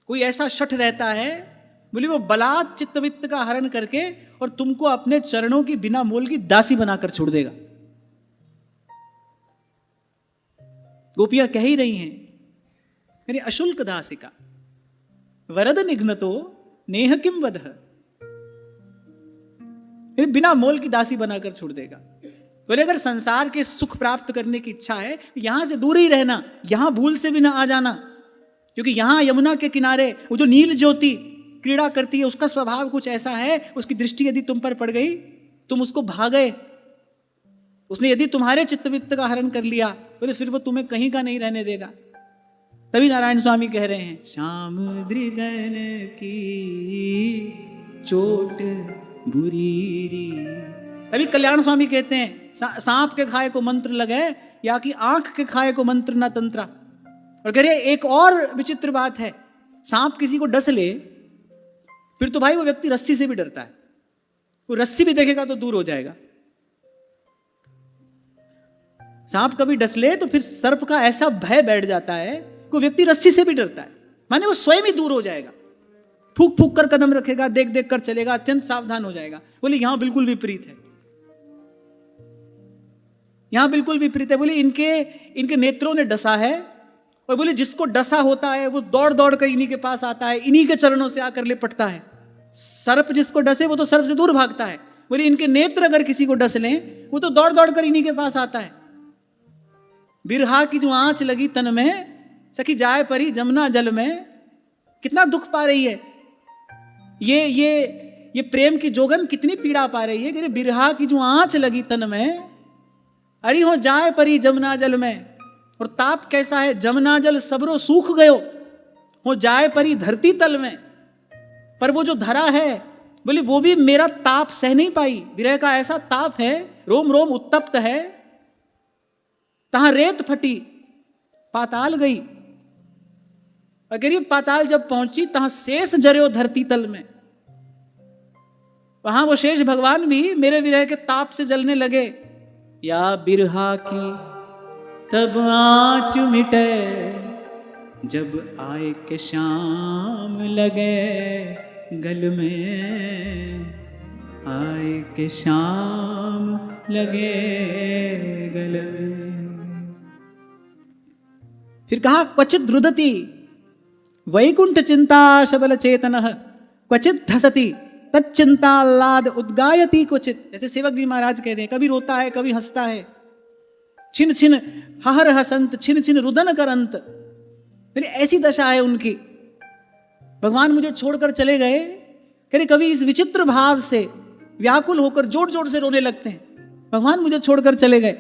कोई ऐसा शठ रहता है, बोले वो बलात् चित्त वित्त का हरण करके और तुमको अपने चरणों की बिना मोल की दासी बनाकर छोड़ देगा। गोपियां कह ही रही हैं मेरी अशुल्क दासिका वरद निघ्नतो नेह किम वदह, फिर बिना मोल की दासी बनाकर छोड़ देगा। बोले अगर संसार के सुख प्राप्त करने की इच्छा है यहां से दूर ही रहना, यहां भूल से भी ना आ जाना, क्योंकि यहां यमुना के किनारे वो जो नील ज्योति क्रीड़ा करती है उसका स्वभाव कुछ ऐसा है, उसकी दृष्टि यदि तुम पर पड़ गई, तुम उसको भागे, उसने यदि तुम्हारे चित्तवित्त का हरण कर लिया, बोले फिर वो तुम्हें कहीं का नहीं रहने देगा। तभी नारायण स्वामी कह रहे हैं श्याम दृगन की चोट बुरीरी। तभी कल्याण स्वामी कहते हैं सांप के खाए को मंत्र लगे या कि आंख के खाए को मंत्र ना तंत्रा। और कह रहे एक और विचित्र बात है, सांप किसी को डस ले फिर तो भाई वो व्यक्ति रस्सी से भी डरता है, वो रस्सी भी देखेगा तो दूर हो जाएगा। सांप कभी डस ले तो फिर सर्प का ऐसा भय बैठ जाता है कि व्यक्ति रस्सी से भी डरता है, माने वो स्वयं ही दूर हो जाएगा, फूक फूक कर कदम रखेगा, देख देख कर चलेगा, अत्यंत सावधान हो जाएगा। बोले यहां बिल्कुल विपरीत है, यहां बिल्कुल विपरीत है। बोले इनके नेत्रों ने डसा है, और बोले जिसको डसा होता है वो दौड़ दौड़ कर इन्हीं के पास आता है, इन्हीं के चरणों से आकर लिपटता है। सर्प जिसको डसे वो तो सर्प से दूर भागता है, बोले इनके नेत्र अगर किसी को डस लें वो तो दौड़ दौड़ कर इन्हीं के पास आता है। बिरहा की जो आंच लगी तन में, सखी जाए परी जमुना जल में, कितना दुख पा रही है ये प्रेम की जोगन कितनी पीड़ा पा रही है कि बिरहा की जो आंच लगी तन में, अरे हो जाए परी जमुना जल में। और ताप कैसा है, जमुना जल सबरो सूख गयो, हो जाए परी धरती तल में। पर वो जो धरा है बोले वो भी मेरा ताप सह नहीं पाई, विरह का ऐसा ताप है, रोम रोम उत्तप्त है। तहां रेत फटी पाताल गई, अगर ये पाताल जब पहुंची तहां शेष जर्यो धरती तल में। वहां वो शेष भगवान भी मेरे विरह के ताप से जलने लगे। या बिरहा की तब आँच मिटे, जब आए के शाम लगे गल में, आए के शाम लगे गल में। फिर कहा क्वचित रुदति वैकुंठ चिंता शबल चेतन, क्वचित धसति तच्चिंताल्लाद उद्गायति क्वचित। जैसे सेवक जी महाराज कह रहे हैं, कभी रोता है कभी हंसता है। छिन छिन हहर हसंत छिन छिन रुदन करंत, मेरी ऐसी दशा है उनकी। भगवान मुझे छोड़कर चले गए, कह रहे कभी इस विचित्र भाव से व्याकुल होकर जोर जोर से रोने लगते हैं, भगवान मुझे छोड़कर चले गए।